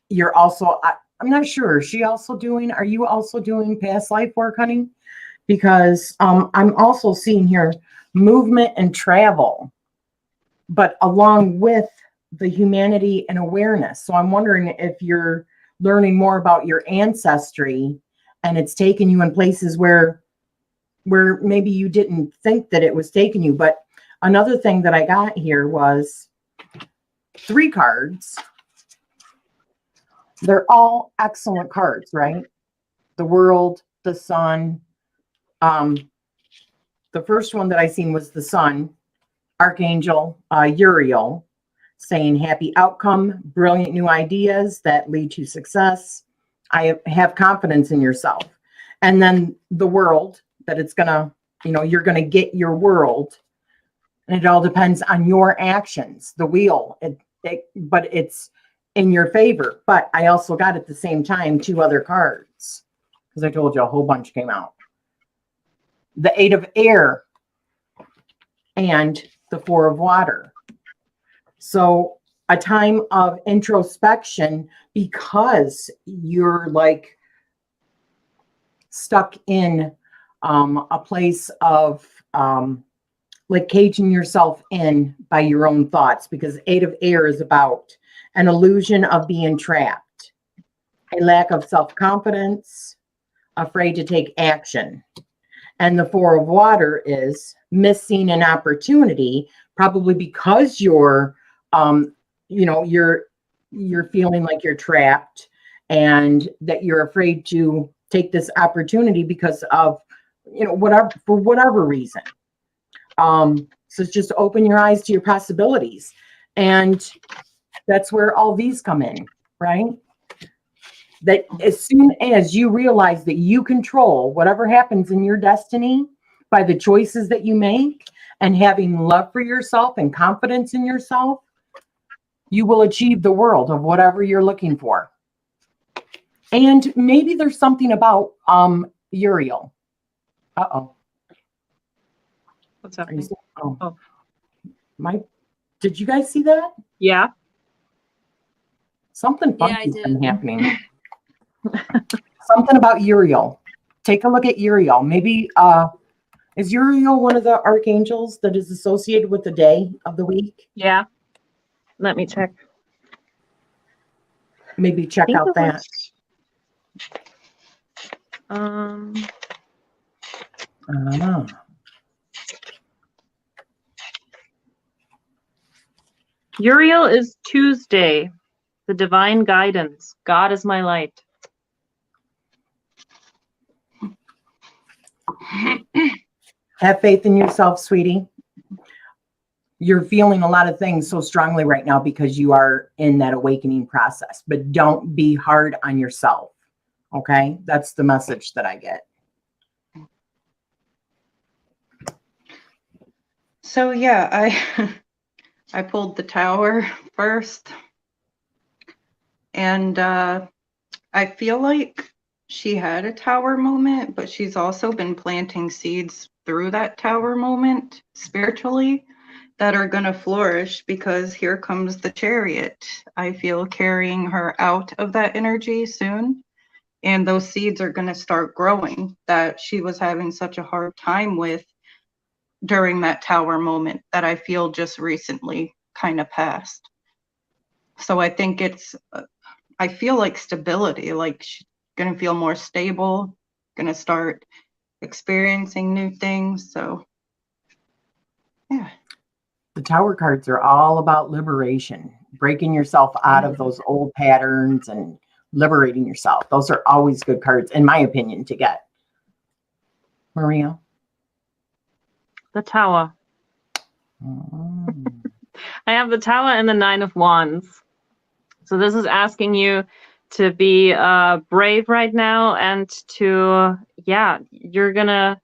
Speaker 1: You're also, I'm not sure, are you also doing past life work, honey? Because I'm also seeing here movement and travel, but along with the humanity and awareness. So I'm wondering if you're learning more about your ancestry and it's taken you in places where maybe you didn't think that it was taking you. But Another thing that I got here was 3 cards. They're all excellent cards, right? The World, the Sun. The first one that I seen was the Sun, Archangel Uriel, saying happy outcome, brilliant new ideas that lead to success. I have confidence in yourself. And then the World, that it's gonna, you're gonna get your world. And it all depends on your actions. The wheel, but it's in your favor. But I also got at the same time 2 other cards, because I told you a whole bunch came out. The 8 of Air and the 4 of Water. So a time of introspection, because you're like stuck in a place of like caging yourself in by your own thoughts, because 8 of Air is about an illusion of being trapped, a lack of self-confidence, afraid to take action. And the 4 of Water is missing an opportunity, probably because you're you're feeling like you're trapped, and that you're afraid to take this opportunity because of for whatever reason. So just open your eyes to your possibilities. And that's where all these come in, right? That as soon as you realize that you control whatever happens in your destiny by the choices that you make, and having love for yourself and confidence in yourself, you will achieve the world of whatever you're looking for. And maybe there's something about Uriel. Uh-oh.
Speaker 2: What's happening? Oh.
Speaker 1: Did you guys see that?
Speaker 2: Yeah.
Speaker 1: Something
Speaker 3: Yeah, I
Speaker 1: funky's
Speaker 3: did.
Speaker 1: been happening. Something about Uriel. Take a look at Uriel. Maybe is Uriel one of the archangels that is associated with the day of the week?
Speaker 2: Yeah. Let me check.
Speaker 1: Maybe check
Speaker 2: think
Speaker 1: out
Speaker 2: it
Speaker 1: that.
Speaker 2: I don't
Speaker 1: know.
Speaker 2: Uriel is Tuesday, the divine guidance. God is my light.
Speaker 1: Have faith in yourself, sweetie. You're feeling a lot of things so strongly right now because you are in that awakening process, but don't be hard on yourself. Okay? That's the message that I get.
Speaker 4: So yeah, I pulled the Tower first, and I feel like she had a Tower moment, but she's also been planting seeds through that Tower moment spiritually that are going to flourish, because here comes the Chariot. I feel carrying her out of that energy soon, and those seeds are going to start growing that she was having such a hard time with during that Tower moment that I feel just recently kind of passed. So I think I feel like stability, like she's going to feel more stable, going to start experiencing new things. So yeah.
Speaker 1: The Tower cards are all about liberation, breaking yourself out of those old patterns and liberating yourself. Those are always good cards, in my opinion, to get. Maria?
Speaker 2: The Tower. I have the Tower and the 9 of Wands. So this is asking you to be brave right now, and to, you're going to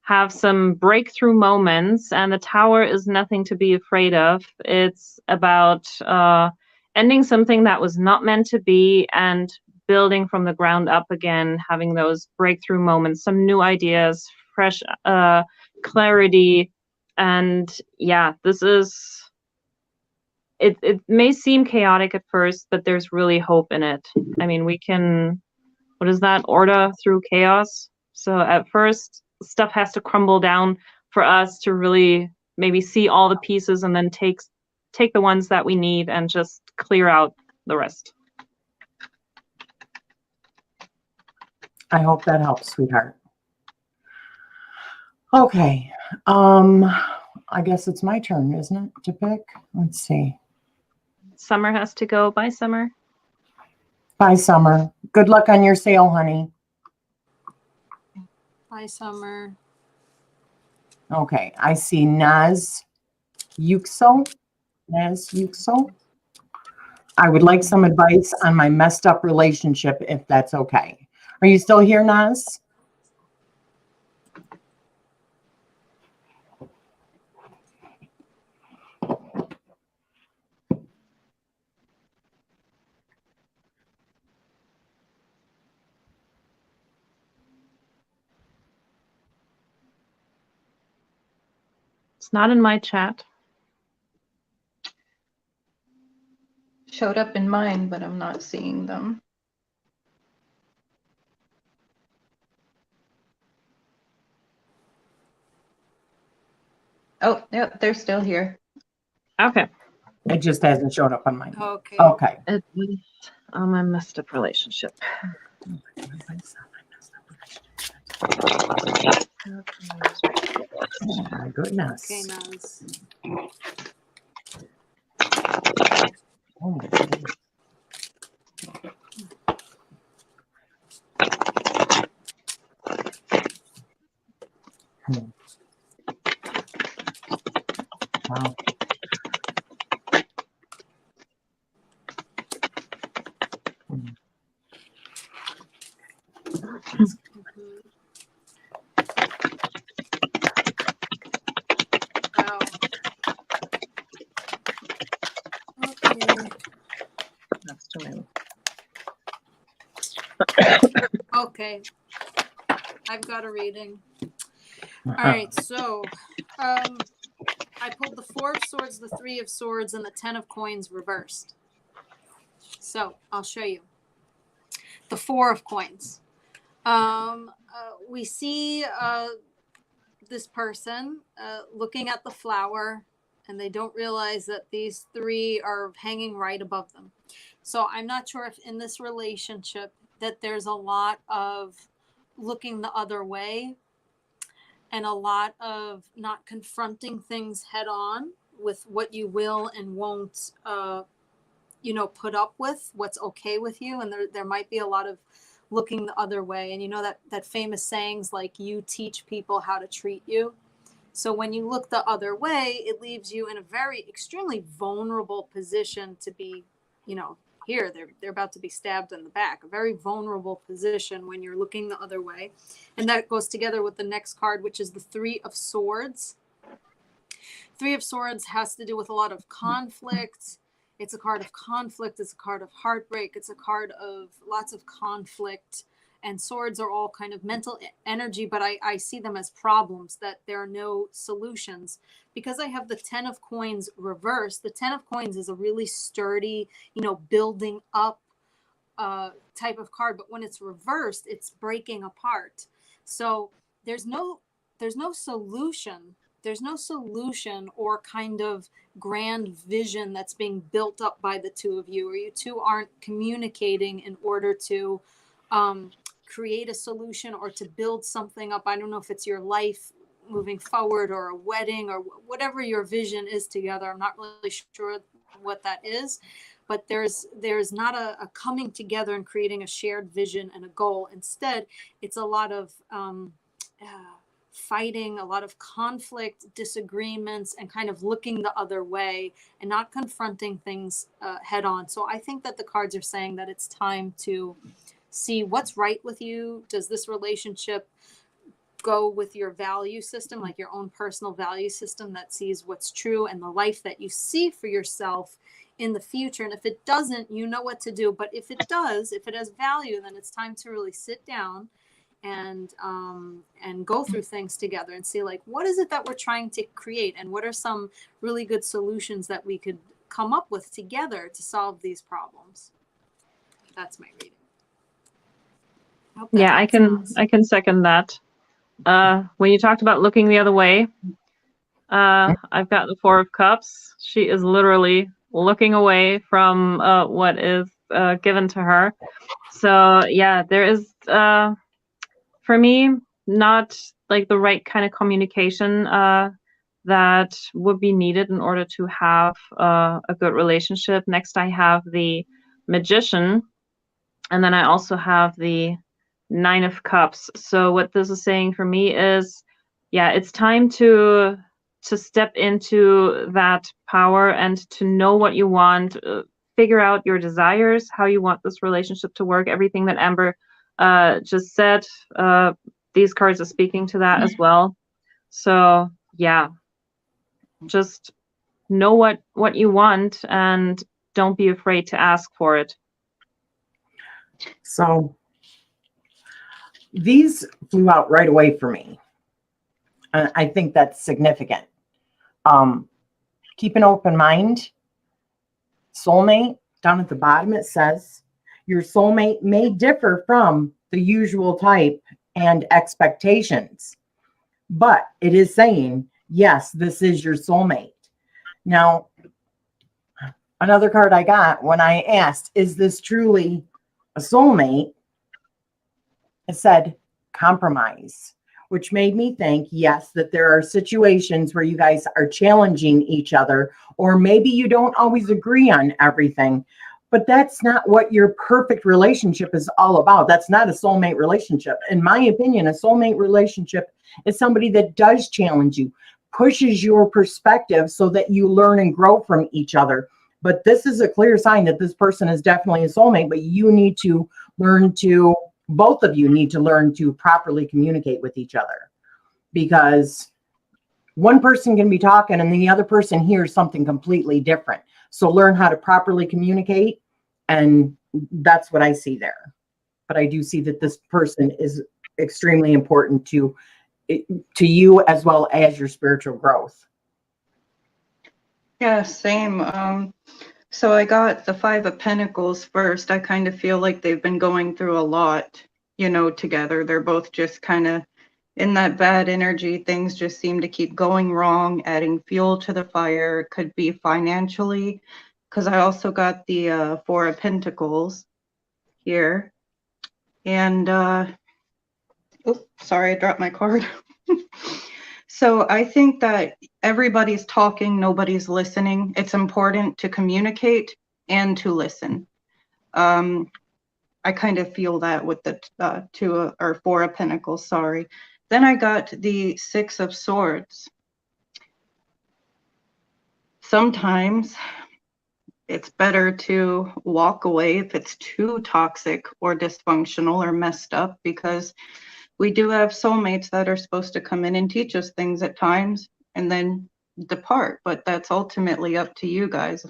Speaker 2: have some breakthrough moments, and the Tower is nothing to be afraid of. It's about ending something that was not meant to be and building from the ground up again, having those breakthrough moments, some new ideas, fresh clarity. And this is, it may seem chaotic at first, but there's really hope in it. I mean, we can, what is that? Order through chaos. So at first, stuff has to crumble down for us to really maybe see all the pieces, and then take the ones that we need and just clear out the rest.
Speaker 1: I hope that helps, sweetheart. Okay. I I guess it's my turn, isn't it, to pick? Let's see.
Speaker 2: Summer has to go. Bye, Summer.
Speaker 1: Bye, Summer. Good luck on your sale, honey.
Speaker 3: Bye, Summer.
Speaker 1: Okay, I see Naz Yuxo. Naz Yuxo. I would like some advice on my messed up relationship, if that's okay. Are you still here, Naz?
Speaker 2: It's not in my chat.
Speaker 4: Showed up in mine, but I'm not seeing them. Oh, yep, they're still here.
Speaker 2: Okay.
Speaker 1: It just hasn't showed up on mine.
Speaker 3: Okay.
Speaker 1: Okay.
Speaker 2: It was on my messed up relationship.
Speaker 1: My goodness.
Speaker 3: Okay, Naz.
Speaker 1: Oh my goodness. Wow.
Speaker 3: Wow. Okay.
Speaker 2: That's too many.
Speaker 3: Okay. I've got a reading. All right, so I pulled the 4 of Swords, the 3 of Swords, and the 10 of Coins reversed. So I'll show you. The 4 of Coins. We see this person looking at the flower, and they don't realize that these 3 are hanging right above them. So I'm not sure if in this relationship that there's a lot of looking the other way and a lot of not confronting things head on with what you will and won't, put up with, what's okay with you. And there might be a lot of looking the other way. And you know that famous sayings like, you teach people how to treat you. So when you look the other way, it leaves you in a very extremely vulnerable position to be, here they're about to be stabbed in the back, a very vulnerable position when you're looking the other way. And that goes together with the next card, which is the 3 of Swords. 3 of Swords has to do with a lot of conflict. It's a card of conflict. It's a card of heartbreak. It's a card of lots of conflict. And swords are all kind of mental energy, but I see them as problems, that there are no solutions. Because I have the 10 of Coins reversed, the 10 of Coins is a really sturdy, building up type of card. But when it's reversed, it's breaking apart. So there's no solution. There's no solution or kind of grand vision that's being built up by the two of you, or you two aren't communicating in order to create a solution or to build something up. I don't know if it's your life moving forward or a wedding or whatever your vision is together. I'm not really sure what that is, but there's not a coming together and creating a shared vision and a goal. Instead, it's a lot of fighting, a lot of conflict, disagreements, and kind of looking the other way and not confronting things head on. So I think that the cards are saying that it's time to see what's right with you. Does this relationship go with your value system, like your own personal value system that sees what's true and the life that you see for yourself in the future? And if it doesn't, you know what to do. But if it does, if it has value, then it's time to really sit down and go through things together and see, like, what is it that we're trying to create, and what are some really good solutions that we could come up with together to solve these problems. That's my reading.
Speaker 2: Yeah, I can second that. When you talked about looking the other way, I've got the 4 of Cups. She is literally looking away from what is given to her. So yeah, there is for me not like the right kind of communication that would be needed in order to have a good relationship. Next, I have the Magician, and then I also have the Nine of Cups. So what this is saying for me is, yeah, it's time to step into that power and to know what you want, figure out your desires, how you want this relationship to work. Everything that Amber just said, these cards are speaking to that as well. So yeah, just know what you want and don't be afraid to ask for it.
Speaker 1: So these flew out right away for me. I think that's significant. Keep an open mind. Soulmate, down at the bottom it says, your soulmate may differ from the usual type and expectations, but it is saying, yes, this is your soulmate. Now, another card I got when I asked, is this truly a soulmate? It said compromise, which made me think, yes, that there are situations where you guys are challenging each other, or maybe you don't always agree on everything, but that's not what your perfect relationship is all about. That's not a soulmate relationship. In my opinion, a soulmate relationship is somebody that does challenge you, pushes your perspective so that you learn and grow from each other. But this is a clear sign that this person is definitely a soulmate, but you need to learn to, both of you need to learn to properly communicate with each other, because one person can be talking and the other person hears something completely different. So learn how to properly communicate, and that's what I see there. But I do see that this person is extremely important to you as well as your spiritual growth.
Speaker 4: Yeah, same. So I got the Five of Pentacles first. I kind of feel like they've been going through a lot, you know, together. They're both just kind of in that bad energy. Things just seem to keep going wrong, adding fuel to the fire. It could be financially, because I also got the Four of Pentacles here. And, oh, sorry, I dropped my card. So I think that everybody's talking, nobody's listening. It's important to communicate and to listen. I kind of feel that with the Four of Pentacles, sorry. Then I got the Six of Swords. Sometimes it's better to walk away if it's too toxic or dysfunctional or messed up, because we do have soulmates that are supposed to come in and teach us things at times and then depart, but that's ultimately up to you guys.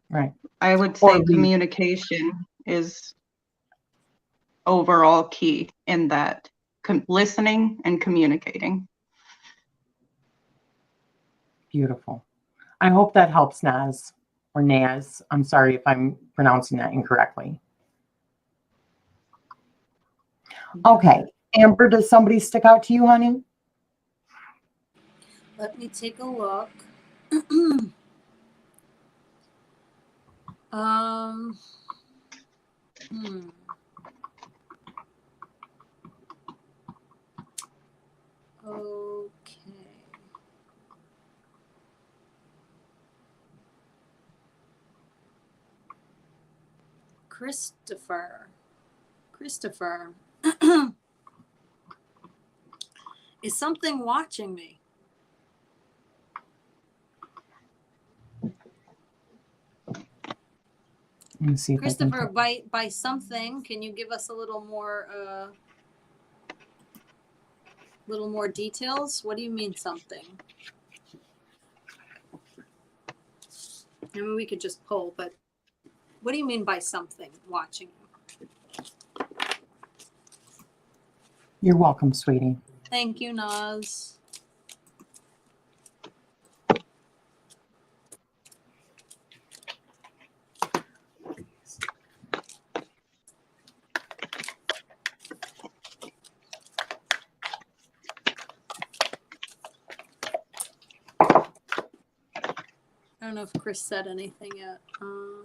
Speaker 1: Right.
Speaker 4: I would say communication is overall key in that, listening and communicating.
Speaker 1: Beautiful. I hope that helps, Naz, or Naz. I'm sorry if I'm pronouncing that incorrectly. Okay. Amber, does somebody stick out to you, honey?
Speaker 3: Let me take a look. Okay. Christopher. Is something watching me?
Speaker 1: Let me see if
Speaker 3: Christopher, by something, can you give us a little more details? What do you mean something? I mean, we could just pull, but what do you mean by something watching you?
Speaker 1: You're welcome, sweetie.
Speaker 3: Thank you, Naz. I don't know if Chris said anything yet. All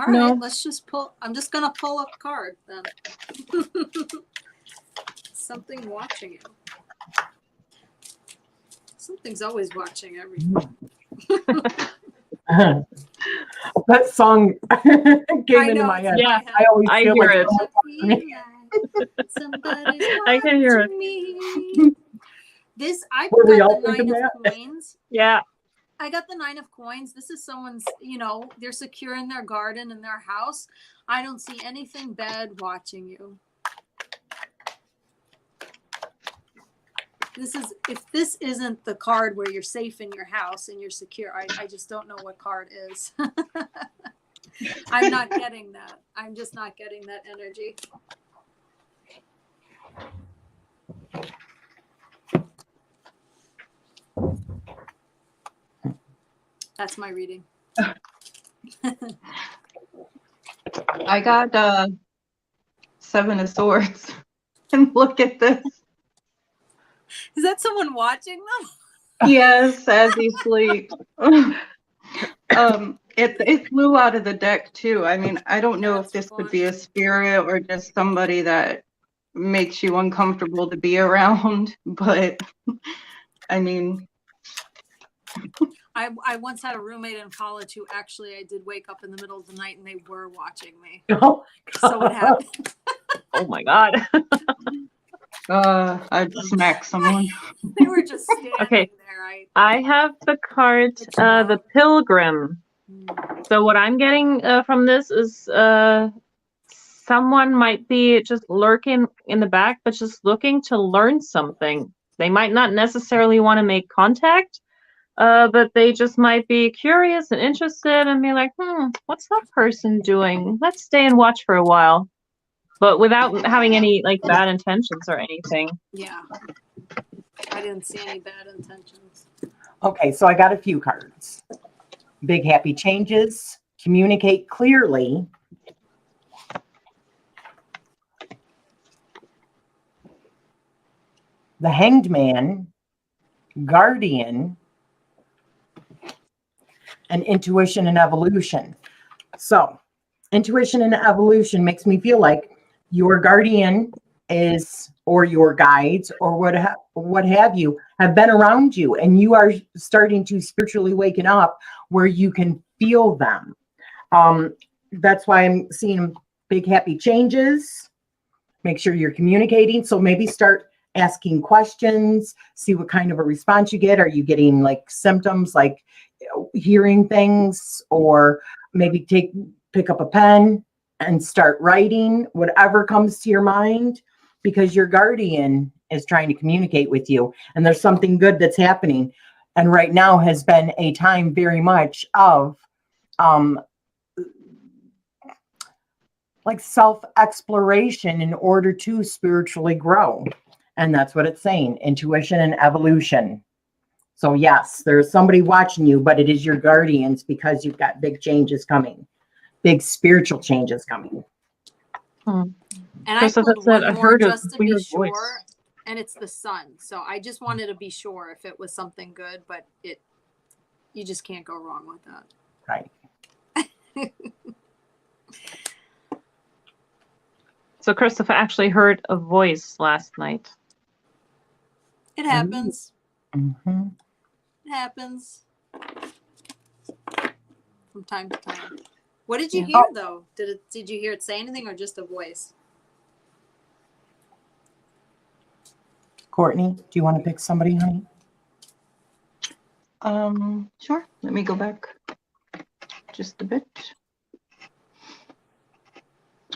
Speaker 3: right, let's just pull. I'm just going to pull a card then. Something watching you. Something's always watching everything.
Speaker 1: That song came into my head.
Speaker 2: Yeah,
Speaker 1: I always
Speaker 2: I
Speaker 1: feel
Speaker 2: hear
Speaker 1: like
Speaker 2: it.
Speaker 3: Somebody's
Speaker 2: I can hear it.
Speaker 3: watching me. This I
Speaker 1: Were we all
Speaker 3: got the
Speaker 1: thinking
Speaker 3: 9 of
Speaker 1: that?
Speaker 3: coins.
Speaker 2: Yeah.
Speaker 3: I got the 9 of coins. This is someone's, they're secure in their garden, in their house. I don't see anything bad watching you. If this isn't the card where you're safe in your house and you're secure, I just don't know what card is. I'm not getting that. I'm just not getting that energy. That's my reading.
Speaker 4: I got 7 of Swords. And look at this.
Speaker 3: Is that someone watching them?
Speaker 4: Yes, as he sleeps. It flew out of the deck too. I mean, I don't know if this could be a spirit or just somebody that makes you uncomfortable to be around, but I mean,
Speaker 3: I once had a roommate in college who actually I did wake up in the middle of the night and they were watching me.
Speaker 1: Oh,
Speaker 3: So it happened.
Speaker 2: Oh my God.
Speaker 4: I'd smack someone.
Speaker 3: They were just standing
Speaker 2: Okay.
Speaker 3: there.
Speaker 2: I have the card, the Pilgrim. So what I'm getting from this is someone might be just lurking in the back, but just looking to learn something. They might not necessarily want to make contact, but they just might be curious and interested and be like, what's that person doing? Let's stay and watch for a while. But without having any like bad intentions or anything.
Speaker 3: Yeah. I didn't see any bad intentions.
Speaker 1: Okay, so I got a few cards. Big happy changes, communicate clearly. The Hanged Man, Guardian, and Intuition and Evolution. So, Intuition and Evolution makes me feel like your guardian is, or your guides, or what have you, have been around you, and you are starting to spiritually waken up where you can feel them. That's why I'm seeing big happy changes. Make sure you're communicating. So maybe start asking questions, see what kind of a response you get. Are you getting like symptoms like hearing things, or maybe pick up a pen and start writing whatever comes to your mind, because your guardian is trying to communicate with you and there's something good that's happening. And right now has been a time very much of like self-exploration in order to spiritually grow. And that's what it's saying, intuition and evolution. So yes, there's somebody watching you, but it is your guardians, because you've got big changes coming, big spiritual changes coming.
Speaker 3: And I
Speaker 2: So
Speaker 3: pulled
Speaker 2: said,
Speaker 3: one
Speaker 2: I
Speaker 3: more
Speaker 2: heard a
Speaker 3: just to be
Speaker 2: weird
Speaker 3: sure,
Speaker 2: voice.
Speaker 3: and it's the sun. So I just wanted to be sure if it was something good, but you just can't go wrong with that.
Speaker 1: Right.
Speaker 2: So Christopher actually heard a voice last night.
Speaker 3: It happens.
Speaker 1: Mm-hmm.
Speaker 3: It happens from time to time. What did you
Speaker 2: Yeah.
Speaker 3: hear though? Did you hear it say anything or just a voice?
Speaker 1: Courtney, do you want to pick somebody, honey?
Speaker 4: Sure. Let me go back just a bit.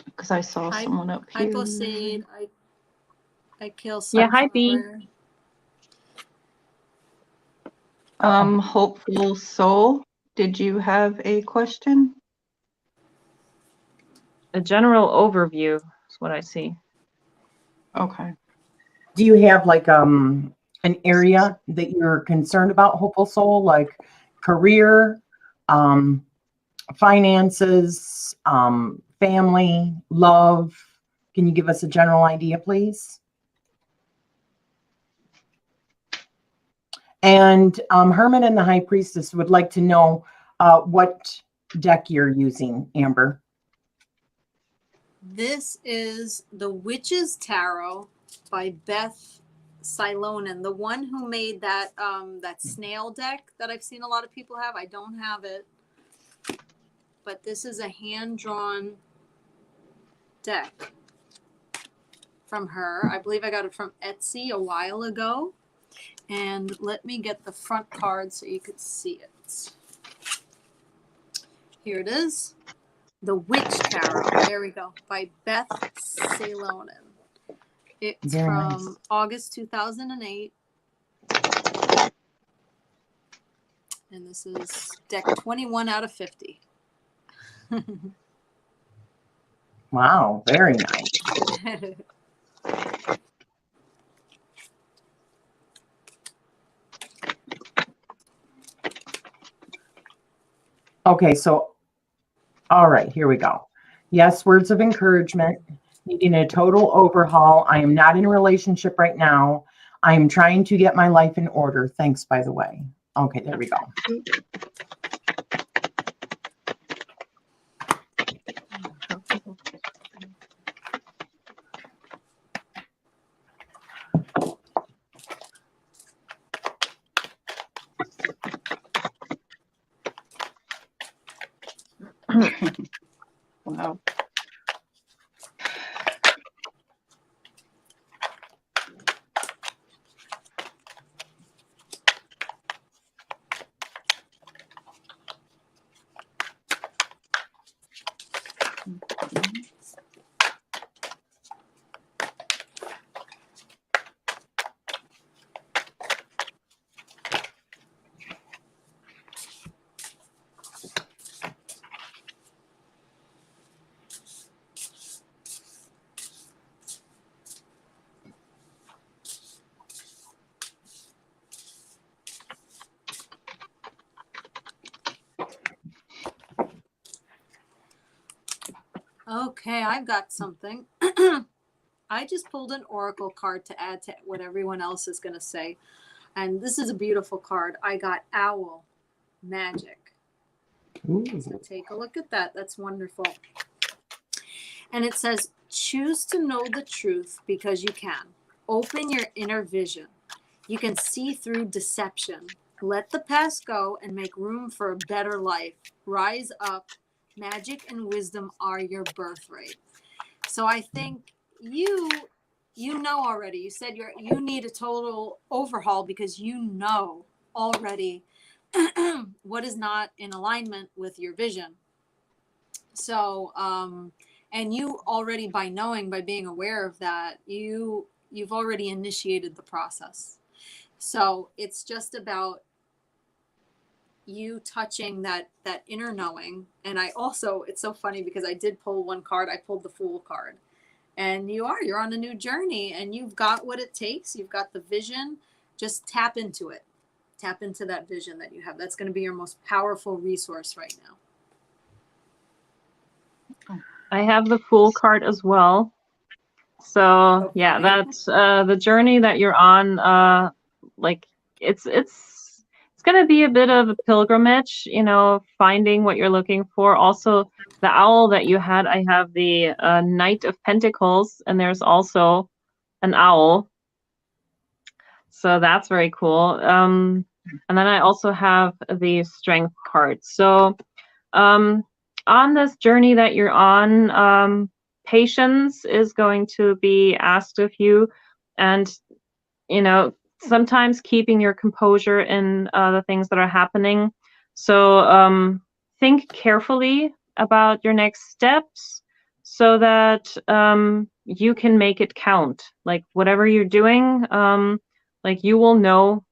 Speaker 4: Because I saw someone up here.
Speaker 3: I proceed. I kill
Speaker 2: Yeah, hi, B.
Speaker 3: Sunflower.
Speaker 4: Hopeful Soul, did you have a question?
Speaker 2: A general overview is what I see.
Speaker 4: Okay.
Speaker 1: Do you have like an area that you're concerned about, hopeful soul, like career, finances, family, love? Can you give us a general idea, please? And Herman and the High Priestess would like to know what deck you're using, Amber.
Speaker 3: This is the Witch's Tarot by Beth Silonen, the one who made that that snail deck that I've seen a lot of people have. I don't have it, but this is a hand-drawn deck from her. I believe I got it from Etsy a while ago. And let me get the front card so you could see it. Here it is. The Witch Tarot. There we go. By Beth Salonen. It's
Speaker 1: Very
Speaker 3: from
Speaker 1: nice.
Speaker 3: August 2008. And this is deck 21 out of 50.
Speaker 1: Wow, very nice. Okay, so, all right, here we go. Yes, words of encouragement, needing a total overhaul. I am not in a relationship right now. I am trying to get my life in order. Thanks, by the way. Okay, there we go.
Speaker 4: Wow.
Speaker 3: Okay, I've got something. I just pulled an oracle card to add to what everyone else is going to say. And this is a beautiful card. I got Owl Magic.
Speaker 1: Ooh.
Speaker 3: So take a look at that. That's wonderful. And it says, choose to know the truth because you can. Open your inner vision. You can see through deception. Let the past go and make room for a better life. Rise up. Magic and wisdom are your birthright. So I think you know already. You said you need a total overhaul because you know already what is not in alignment with your vision. So and you already by being aware of that, you've already initiated the process. So it's just about you touching that inner knowing. And I also, it's so funny because I did pull one card. I pulled the Fool card. And you're on a new journey and you've got what it takes. You've got the vision. Just tap into it. Tap into that vision that you have. That's going to be your most powerful resource right now.
Speaker 2: I have the Fool card as well. So yeah, that's the journey that you're on. Like it's going to be a bit of a pilgrimage, finding what you're looking for. Also, the owl that you had, I have the Knight of Pentacles, and there's also an owl. So that's very cool. And then I also have the Strength card. So on this journey that you're on, patience is going to be asked of you. And, sometimes keeping your composure in the things that are happening. So think carefully about your next steps so that you can make it count. Like whatever you're doing, like you will know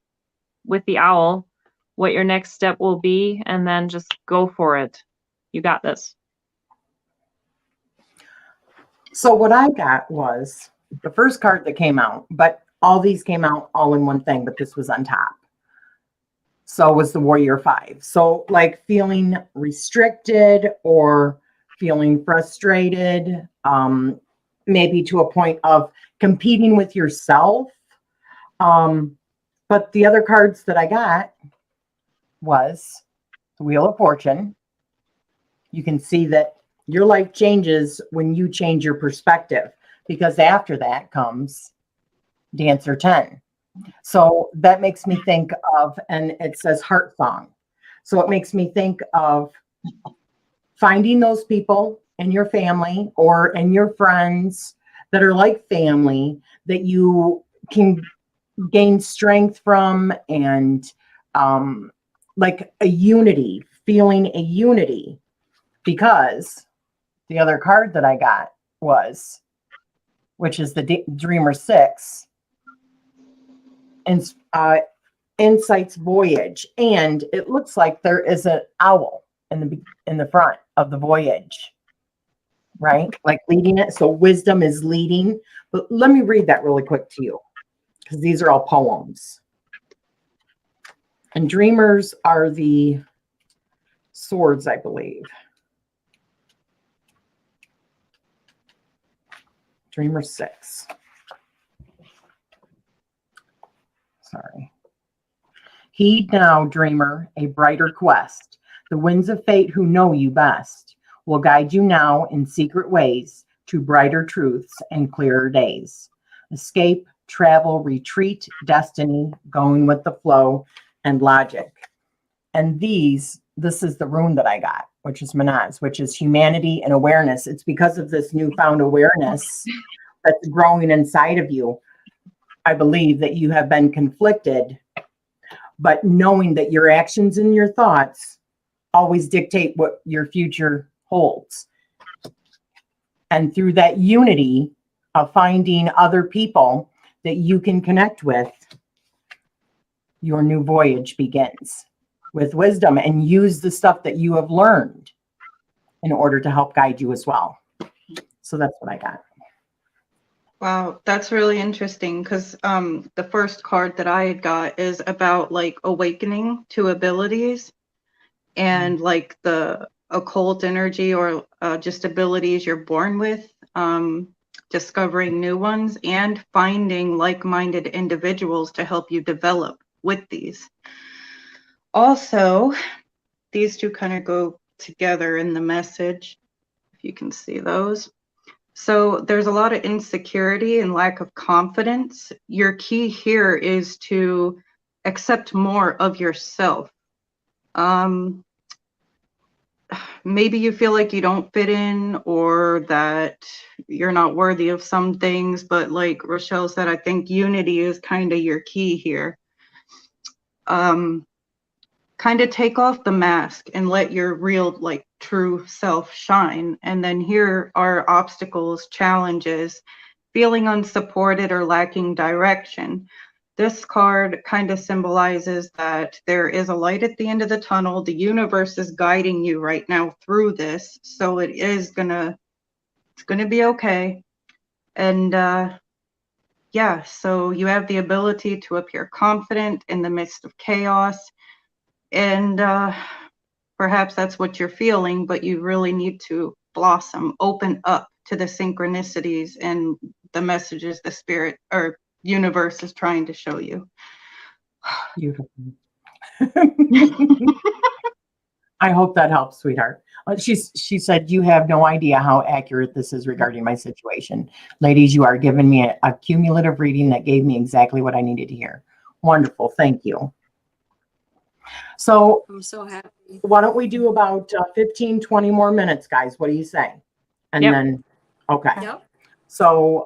Speaker 2: with the owl what your next step will be, and then just go for it. You got this.
Speaker 1: So what I got was the first card that came out, but all these came out all in one thing, but this was on top. So was the Warrior 5. So like feeling restricted or feeling frustrated, maybe to a point of competing with yourself. But the other cards that I got was the Wheel of Fortune. You can see that your life changes when you change your perspective, because after that comes Dancer 10. So that makes me think of, and it says heart song. So it makes me think of finding those people in your family or in your friends that are like family that you can gain strength from, and like a unity, feeling a unity. Because the other card that I got was, which is the Dreamer 6, and Insight's Voyage, and it looks like there is an owl in the front of the voyage, right? Like leading it. So wisdom is leading. But let me read that really quick to you, because these are all poems. And dreamers are the swords, I believe. Dreamer 6. Sorry. Heed now, dreamer, a brighter quest. The winds of fate who know you best will guide you now in secret ways to brighter truths and clearer days. Escape, travel, retreat, destiny, going with the flow, and logic. And this is the rune that I got, which is Manaz, which is humanity and awareness. It's because of this newfound awareness that's growing inside of you. I believe that you have been conflicted, but knowing that your actions and your thoughts always dictate what your future holds. And through that unity of finding other people that you can connect with, your new voyage begins with wisdom, and use the stuff that you have learned in order to help guide you as well. So that's what I got.
Speaker 4: Wow, that's really interesting, because the first card that I had got is about like awakening to abilities and like the occult energy or just abilities you're born with, discovering new ones and finding like-minded individuals to help you develop with these. Also, these two kind of go together in the message, if you can see those. So there's a lot of insecurity and lack of confidence. Your key here is to accept more of yourself. Maybe you feel like you don't fit in, or that you're not worthy of some things, but like Rachele said, I think unity is kind of your key here. Kind of take off the mask and let your real, like, true self shine. And then here are obstacles, challenges, feeling unsupported or lacking direction. This card kind of symbolizes that there is a light at the end of the tunnel. The universe is guiding you right now through this, so it's gonna be okay. And yeah, so you have the ability to appear confident in the midst of chaos. And perhaps that's what you're feeling, but you really need to blossom, open up to the synchronicities and the messages the spirit or universe is trying to show you.
Speaker 1: Beautiful. I hope that helps, sweetheart. She said, you have no idea how accurate this is regarding my situation. Ladies, you are giving me a cumulative reading that gave me exactly what I needed to hear. Wonderful. Thank you. So
Speaker 3: I'm so happy.
Speaker 1: Why don't we do about 15, 20 more minutes, guys? What do you say? And
Speaker 2: Yep.
Speaker 1: then, okay.
Speaker 3: Yep.
Speaker 1: So,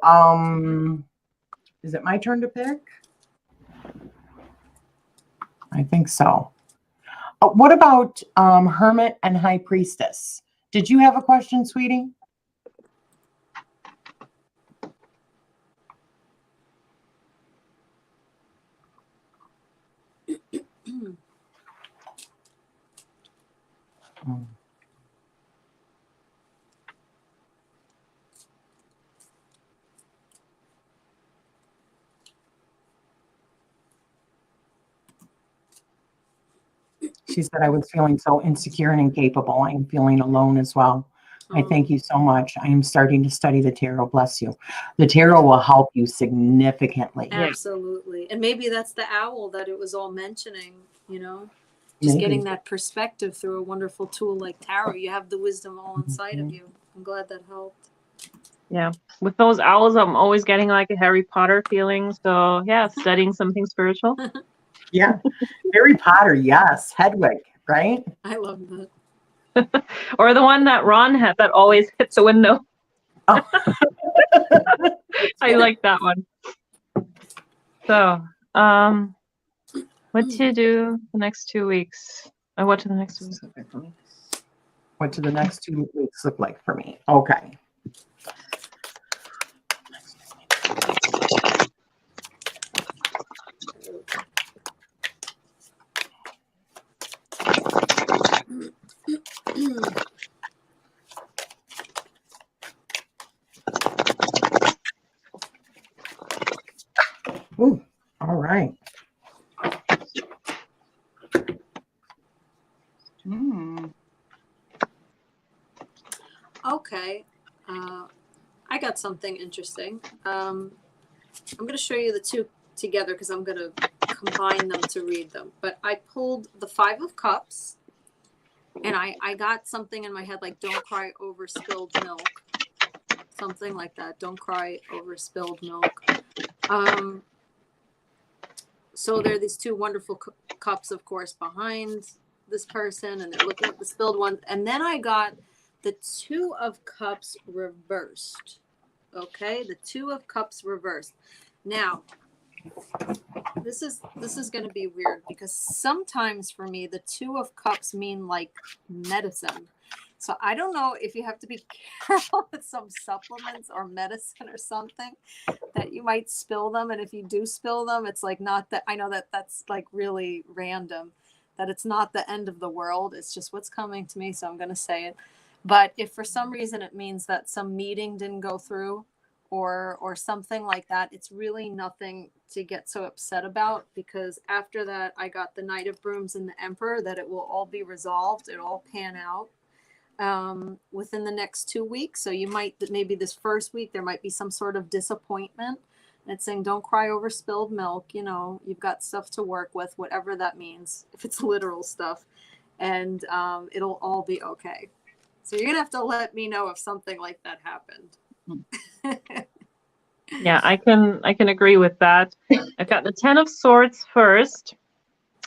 Speaker 1: is it my turn to pick? I think so. What about Hermit and High Priestess? Did you have a question, sweetie? She said, I was feeling so insecure and incapable. I am feeling alone as well. I thank you so much. I am starting to study the tarot. Bless you. The tarot will help you significantly.
Speaker 3: Absolutely. And maybe that's the owl that it was all mentioning, you know, just getting that perspective through a wonderful tool like tarot. You have the wisdom all inside of you. I'm glad that helped.
Speaker 2: Yeah. With those owls, I'm always getting like a Harry Potter feeling. So yeah, studying something spiritual.
Speaker 1: Yeah. Harry Potter, yes. Hedwig, right?
Speaker 3: I love that.
Speaker 2: Or the one that Ron had that always hit the window.
Speaker 1: Oh.
Speaker 2: I like that one. So, what to do the next 2 weeks? What do the next 2 weeks look like for me?
Speaker 1: What do the next 2 weeks look like for me? Okay. Ooh, all right.
Speaker 3: Okay. I got something interesting. I'm going to show you the two together because I'm going to combine them to read them. But I pulled the Five of Cups, and I got something in my head like, don't cry over spilled milk. Something like that. Don't cry over spilled milk. So there are these two wonderful cups, of course, behind this person, and they're looking at the spilled one. And then I got the Two of Cups reversed. Okay, the Two of Cups reversed. Now, this is going to be weird because sometimes for me, the Two of Cups mean like medicine. So I don't know if you have to be careful with some supplements or medicine or something that you might spill them. And if you do spill them, it's like not that, I know that that's like really random, that it's not the end of the world. It's just what's coming to me. So I'm going to say it. But if for some reason it means that some meeting didn't go through or something like that, it's really nothing to get so upset about, because after that, I got the Knight of Brooms and the Emperor, that it will all be resolved. It'll all pan out within the next 2 weeks. So you might, maybe this first week, there might be some sort of disappointment. And it's saying, don't cry over spilled milk. You know, you've got stuff to work with, whatever that means, if it's literal stuff. And it'll all be okay. So you're going to have to let me know if something like that happened.
Speaker 2: Yeah, I can agree with that. I've got the Ten of Swords first.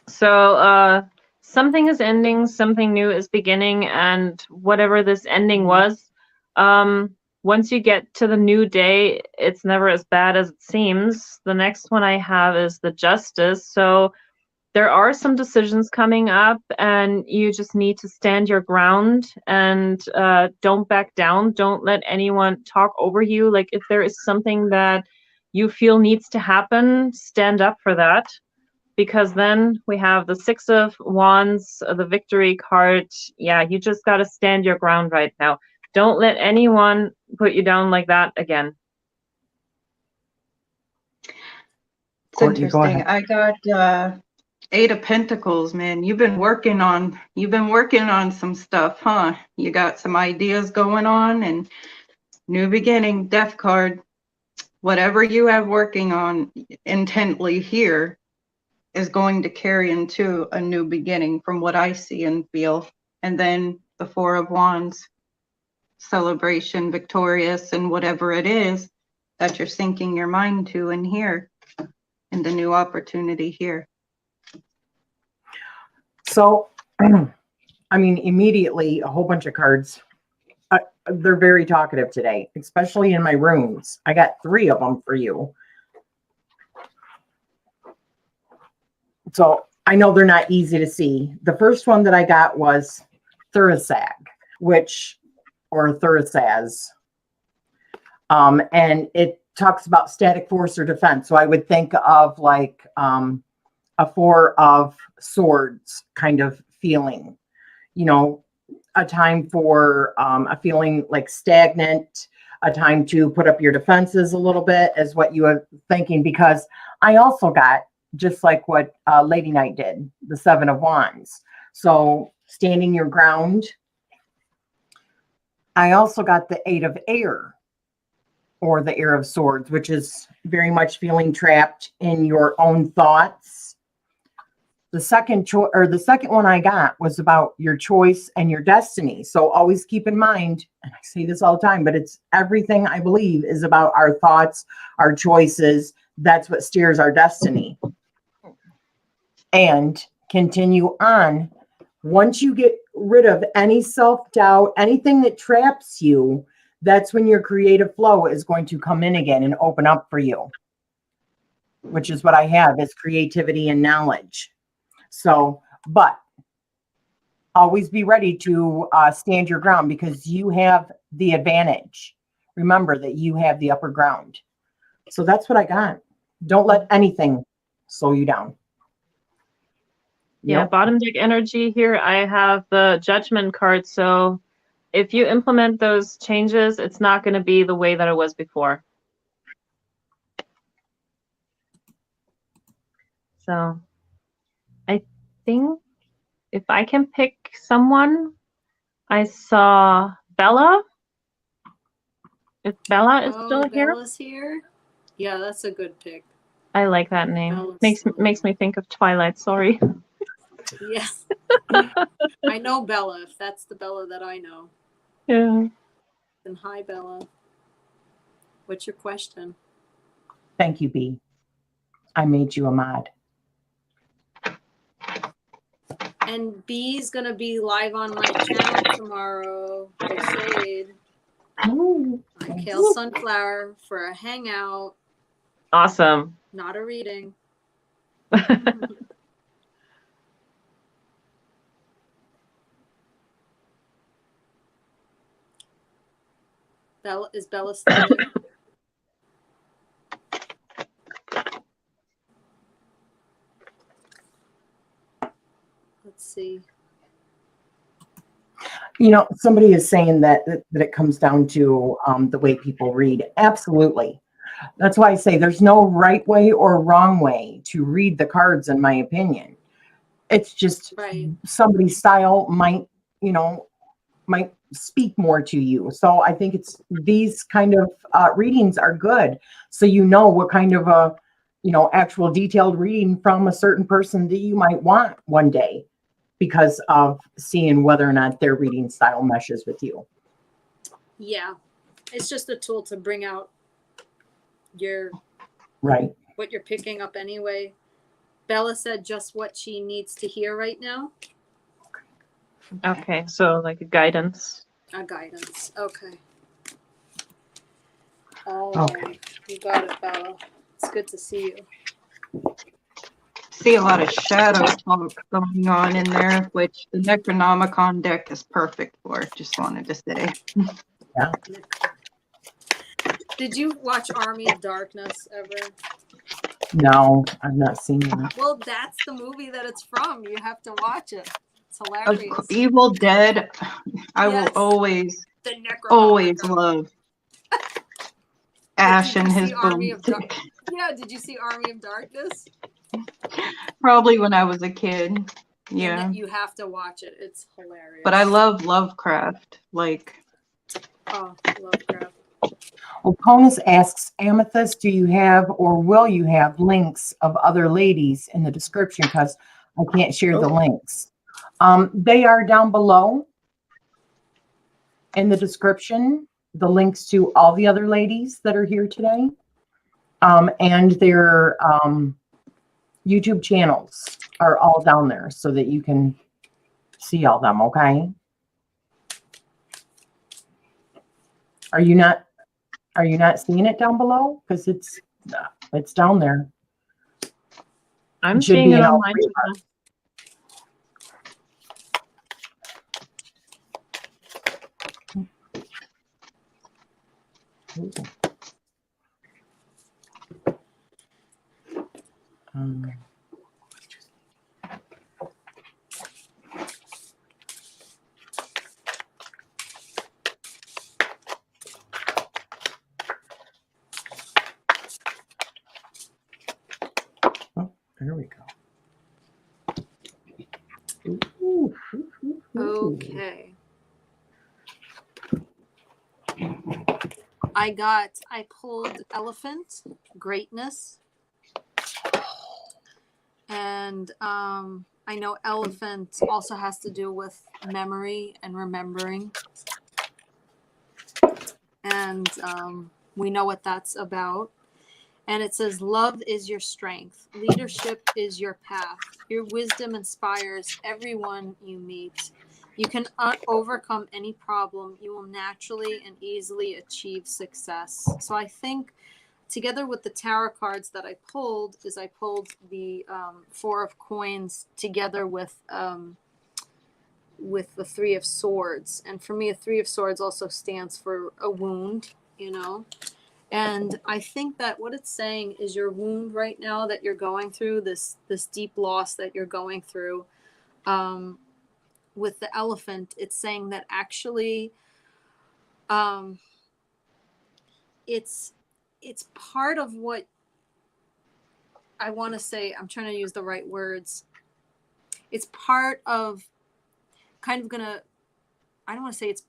Speaker 2: So something is ending, something new is beginning, and whatever this ending was, once you get to the new day, it's never as bad as it seems. The next one I have is the Justice. So there are some decisions coming up, and you just need to stand your ground and don't back down. Don't let anyone talk over you. Like, if there is something that you feel needs to happen, stand up for that. Because then we have the Six of Wands, the Victory card. Yeah, you just got to stand your ground right now. Don't let anyone put you down like that again.
Speaker 4: It's
Speaker 1: Courtney, go
Speaker 4: interesting.
Speaker 1: ahead.
Speaker 4: I got Eight of Pentacles, man. You've been working on some stuff, huh? You got some ideas going on, and new beginning, Death card. Whatever you have working on intently here is going to carry into a new beginning from what I see and feel. And then the Four of Wands, celebration, victorious, and whatever it is that you're sinking your mind to in here, and the new opportunity here.
Speaker 1: So, I mean, immediately a whole bunch of cards. They're very talkative today, especially in my rooms. I got 3 of them for you. So I know they're not easy to see. The first one that I got was Thurisag, or Thurisaz. And it talks about static force or defense. So I would think of like a Four of Swords kind of feeling, you know, a time for a feeling like stagnant, a time to put up your defenses a little bit, is what you were thinking. Because I also got, just like what LadyKnight did, the Seven of Wands. So standing your ground. I also got the Eight of Air, or the Air of Swords, which is very much feeling trapped in your own thoughts. The second one I got was about your choice and your destiny. So always keep in mind, and I say this all the time, but it's everything I believe is about our thoughts, our choices. That's what steers our destiny. And continue on. Once you get rid of any self-doubt, anything that traps you, that's when your creative flow is going to come in again and open up for you, which is what I have, is creativity and knowledge. So, but always be ready to stand your ground, because you have the advantage. Remember that you have the upper ground. So that's what I got. Don't let anything slow you down.
Speaker 2: Yeah,
Speaker 1: Yep.
Speaker 2: bottom deck energy here, I have the Judgment card. So if you implement those changes, it's not going to be the way that it was before. So I think if I can pick someone, I saw Bella. If Bella is still here.
Speaker 3: Bella's here. Yeah, that's a good pick.
Speaker 2: I like that name.
Speaker 3: Bella's
Speaker 2: Makes
Speaker 3: still
Speaker 2: me think of Twilight. Sorry.
Speaker 3: Yes. I know Bella, if that's the Bella that I know.
Speaker 2: Yeah.
Speaker 3: Then hi, Bella. What's your question?
Speaker 1: Thank you, B. I made you a mod.
Speaker 3: And B's gonna be live on my channel tomorrow. Crusade.
Speaker 1: Ooh.
Speaker 3: Kale Sunflower for a hangout,
Speaker 2: Awesome.
Speaker 3: not a reading. Bella, is Bella still there? Let's see.
Speaker 1: You know, somebody is saying that it comes down to the way people read. Absolutely. That's why I say there's no right way or wrong way to read the cards, in my opinion. It's just
Speaker 3: Right.
Speaker 1: somebody's style might speak more to you. So I think it's these kind of readings are good. So you know what kind of a, actual detailed reading from a certain person that you might want one day, because of seeing whether or not their reading style meshes with you.
Speaker 3: Yeah. It's just a tool to bring out
Speaker 1: Right.
Speaker 3: what you're picking up anyway. Bella said just what she needs to hear right now.
Speaker 2: Okay, so like a guidance.
Speaker 3: A guidance. Okay. All
Speaker 1: Okay.
Speaker 3: right. You got it, Bella. It's good to see you.
Speaker 4: See a lot of shadow talk going on in there, which the Necronomicon deck is perfect for. Just wanted to say.
Speaker 1: Yeah.
Speaker 3: Did you watch Army of Darkness ever?
Speaker 1: No, I've not seen that.
Speaker 3: Well, that's the movie that it's from. You have to watch it. It's
Speaker 4: Of
Speaker 3: hilarious.
Speaker 4: Evil Dead, I will
Speaker 3: Yes.
Speaker 4: always
Speaker 3: The Necronomicon.
Speaker 4: always love Ash
Speaker 3: Did
Speaker 4: and
Speaker 3: you
Speaker 4: his
Speaker 3: see Army of
Speaker 4: boomstick.
Speaker 3: Yeah, did you see Army of Darkness?
Speaker 4: Probably when I was a kid.
Speaker 3: And
Speaker 4: Yeah.
Speaker 3: that you have to watch it. It's hilarious.
Speaker 4: But I love Lovecraft. Like,
Speaker 3: Oh, Lovecraft.
Speaker 1: Well, Conus asks, Amethyst, do you have or will you have links of other ladies in the description? Because I can't share the links. They are down below in the description, the links to all the other ladies that are here today, and their YouTube channels are all down there so that you can see all them, okay? Are you not seeing it down below? Because it's down there.
Speaker 2: I'm
Speaker 1: It should
Speaker 2: seeing
Speaker 1: be
Speaker 2: it
Speaker 1: in
Speaker 2: on
Speaker 1: all
Speaker 2: my
Speaker 1: three of
Speaker 2: channel.
Speaker 1: Oh, there we go. Ooh.
Speaker 3: Okay. I pulled Elephant, Greatness, And I know elephant also has to do with memory and remembering. And we know what that's about. And it says, love is your strength. Leadership is your path. Your wisdom inspires everyone you meet. You can overcome any problem. You will naturally and easily achieve success. So I think together with the tarot cards that I pulled the 4 of coins together with the 3 of swords. And for me, a 3 of swords also stands for a wound, you know. And I think that what it's saying is your wound right now that you're going through, this deep loss that you're going through, with the elephant, it's saying that actually it's part of what I want to say. I'm trying to use the right words. It's part of kind of gonna, I don't want to say it's,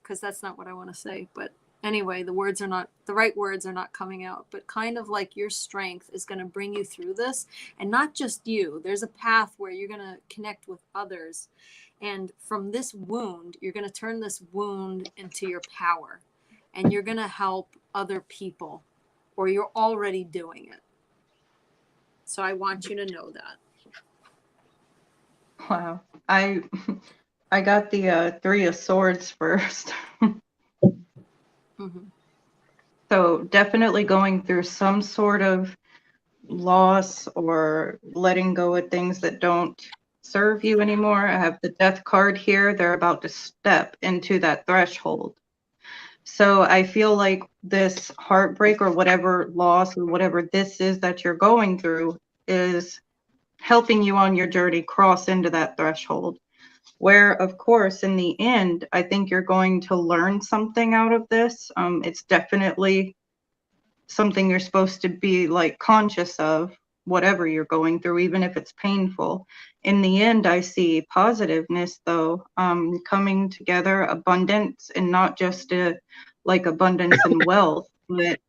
Speaker 3: because that's not what I want to say, but anyway, the right words are not coming out, but kind of like your strength is going to bring you through this, and not just you. There's a path where you're going to connect with others. And from this wound, you're going to turn this wound into your power, and you're going to help other people, or you're already doing it. So I want you to know that.
Speaker 4: Wow. I got the 3 of swords first.
Speaker 3: Mm-hmm.
Speaker 4: So definitely going through some sort of loss or letting go of things that don't serve you anymore. I have the death card here. They're about to step into that threshold. So I feel like this heartbreak or whatever loss or whatever this is that you're going through is helping you on your journey cross into that threshold. Where, of course, in the end, I think you're going to learn something out of this. It's definitely something you're supposed to be like conscious of, whatever you're going through, even if it's painful. In the end, I see positiveness, though, coming together, abundance, and not just like abundance in wealth, but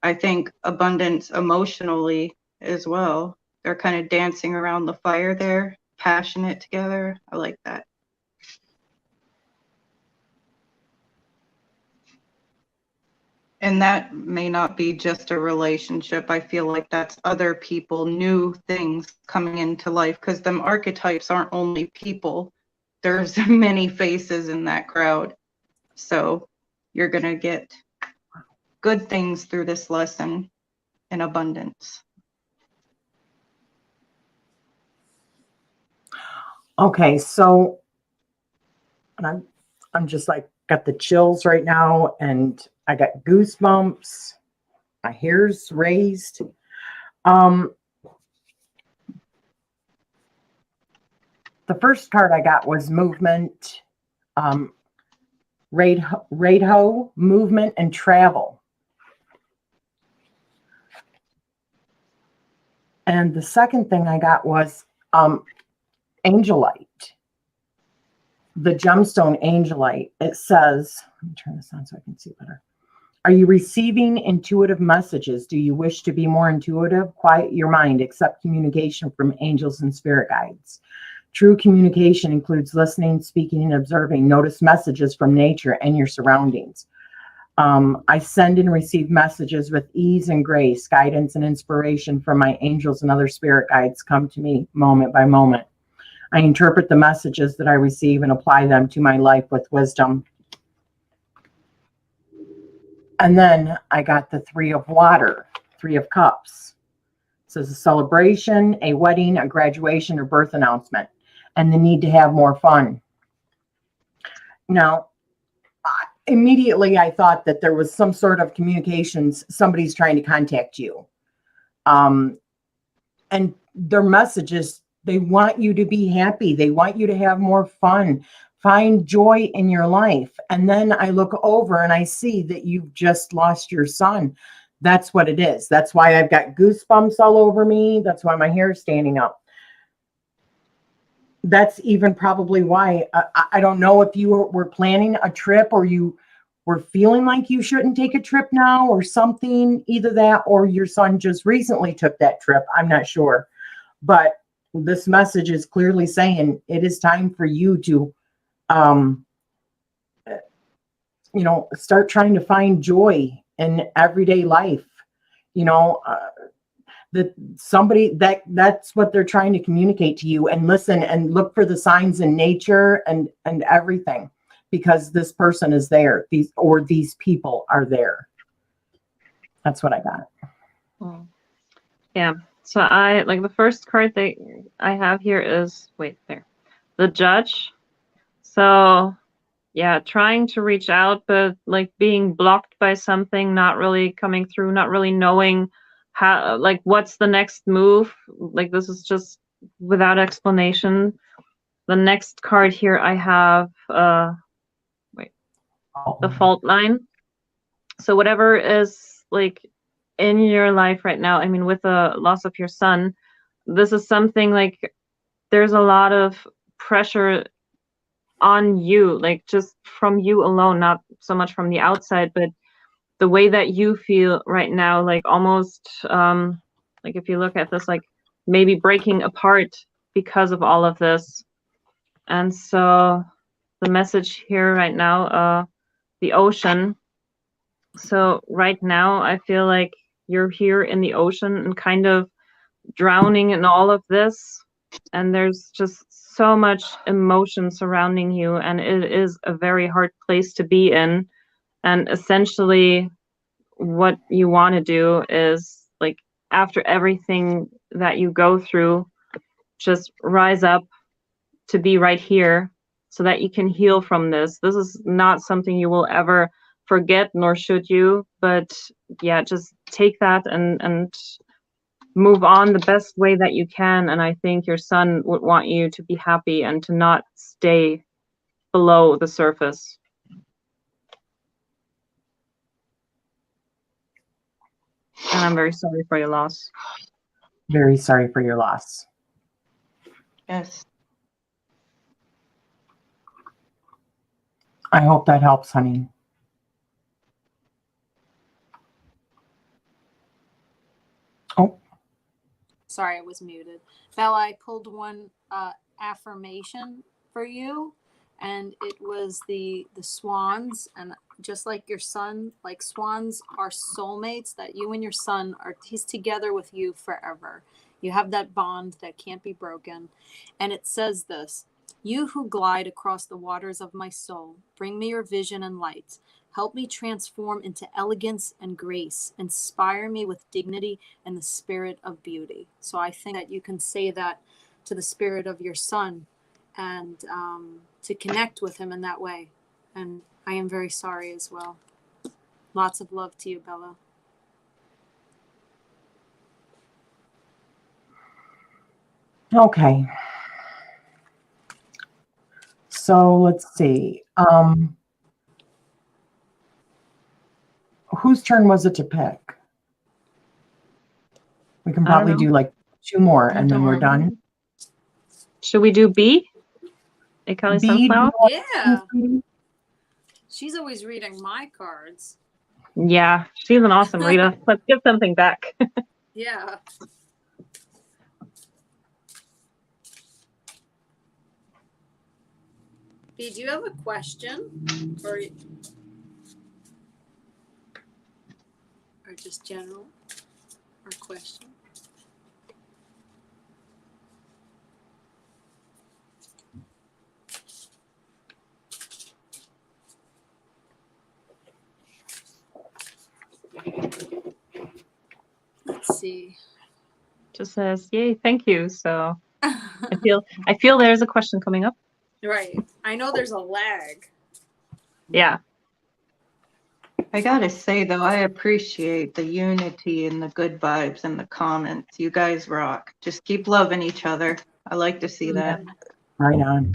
Speaker 4: I think abundance emotionally as well. They're kind of dancing around the fire there, passionate together. I like that. And that may not be just a relationship. I feel like that's other people, new things coming into life, because them archetypes aren't only people. There's many faces in that crowd. So you're going to get good things through this lesson in abundance.
Speaker 1: Okay, so and I'm just like got the chills right now, and I got goosebumps. My hair's raised. The first card I got was movement, radio, movement, and travel. And the second thing I got was angelite, the gemstone angelite. It says, let me turn this on so I can see better. Are you receiving intuitive messages? Do you wish to be more intuitive? Quiet your mind. Accept communication from angels and spirit guides. True communication includes listening, speaking, and observing. Notice messages from nature and your surroundings. I send and receive messages with ease and grace. Guidance and inspiration from my angels and other spirit guides come to me moment by moment. I interpret the messages that I receive and apply them to my life with wisdom. And then I got the 3 of water, 3 of cups. It says a celebration, a wedding, a graduation, or birth announcement, and the need to have more fun. Now, immediately I thought that there was some sort of communications. Somebody's trying to contact you. And their messages, they want you to be happy. They want you to have more fun. Find joy in your life. And then I look over and I see that you've just lost your son. That's what it is. That's why I've got goosebumps all over me. That's why my hair is standing up. That's even probably why I don't know if you were planning a trip, or you were feeling like you shouldn't take a trip now or something. Either that or your son just recently took that trip. I'm not sure. But this message is clearly saying it is time for you to, start trying to find joy in everyday life. That somebody that's what they're trying to communicate to you, and listen and look for the signs in nature and everything, because this person is there. These people are there. That's what I got.
Speaker 2: Yeah. So I like the first card that I have here is the Judge. So yeah, trying to reach out, but like being blocked by something, not really coming through, not really knowing how, like, what's the next move. Like, this is just without explanation. The next card here I have the fault line. So whatever is like in your life right now, I mean, with the loss of your son, this is something like there's a lot of pressure on you, like just from you alone, not so much from the outside, but the way that you feel right now, like almost like if you look at this, like maybe breaking apart because of all of this. And so the message here right now, the ocean. So right now I feel like you're here in the ocean and kind of drowning in all of this, and there's just so much emotion surrounding you, and it is a very hard place to be in. And essentially what you want to do is, like, after everything that you go through, just rise up to be right here so that you can heal from this. This is not something you will ever forget, nor should you, but yeah, just take that and move on the best way that you can. And I think your son would want you to be happy and to not stay below the surface. And I'm very sorry for your loss.
Speaker 1: Very sorry for your loss.
Speaker 4: Yes.
Speaker 1: I hope that helps, honey. Oh,
Speaker 3: Sorry, I was muted. Bella, I pulled one affirmation for you, and it was the swans. And just like your son, like swans are soulmates, that you and your son he's together with you forever. You have that bond that can't be broken. And it says this: you who glide across the waters of my soul, bring me your vision and light. Help me transform into elegance and grace. Inspire me with dignity and the spirit of beauty. So I think that you can say that to the spirit of your son, and to connect with him in that way. And I am very sorry as well. Lots of love to you, Bella.
Speaker 1: okay. So let's see. Whose turn was it to pick? We can
Speaker 2: I don't
Speaker 1: probably
Speaker 2: know.
Speaker 1: do like 2 more and then we're done.
Speaker 2: Should we do B? Akali
Speaker 1: B,
Speaker 2: Sunflower?
Speaker 3: Yeah. She's always reading my cards.
Speaker 2: Yeah, she's an awesome reader. Let's give something back.
Speaker 3: Yeah. B, do you have a question? Or just general? Or question? Let's see.
Speaker 2: Just says, yay, thank you. So I feel there's a question coming up.
Speaker 3: Right. I know there's a lag.
Speaker 2: Yeah.
Speaker 4: I gotta say though, I appreciate the unity and the good vibes and the comments. You guys rock. Just keep loving each other. I like to see that.
Speaker 1: Right on.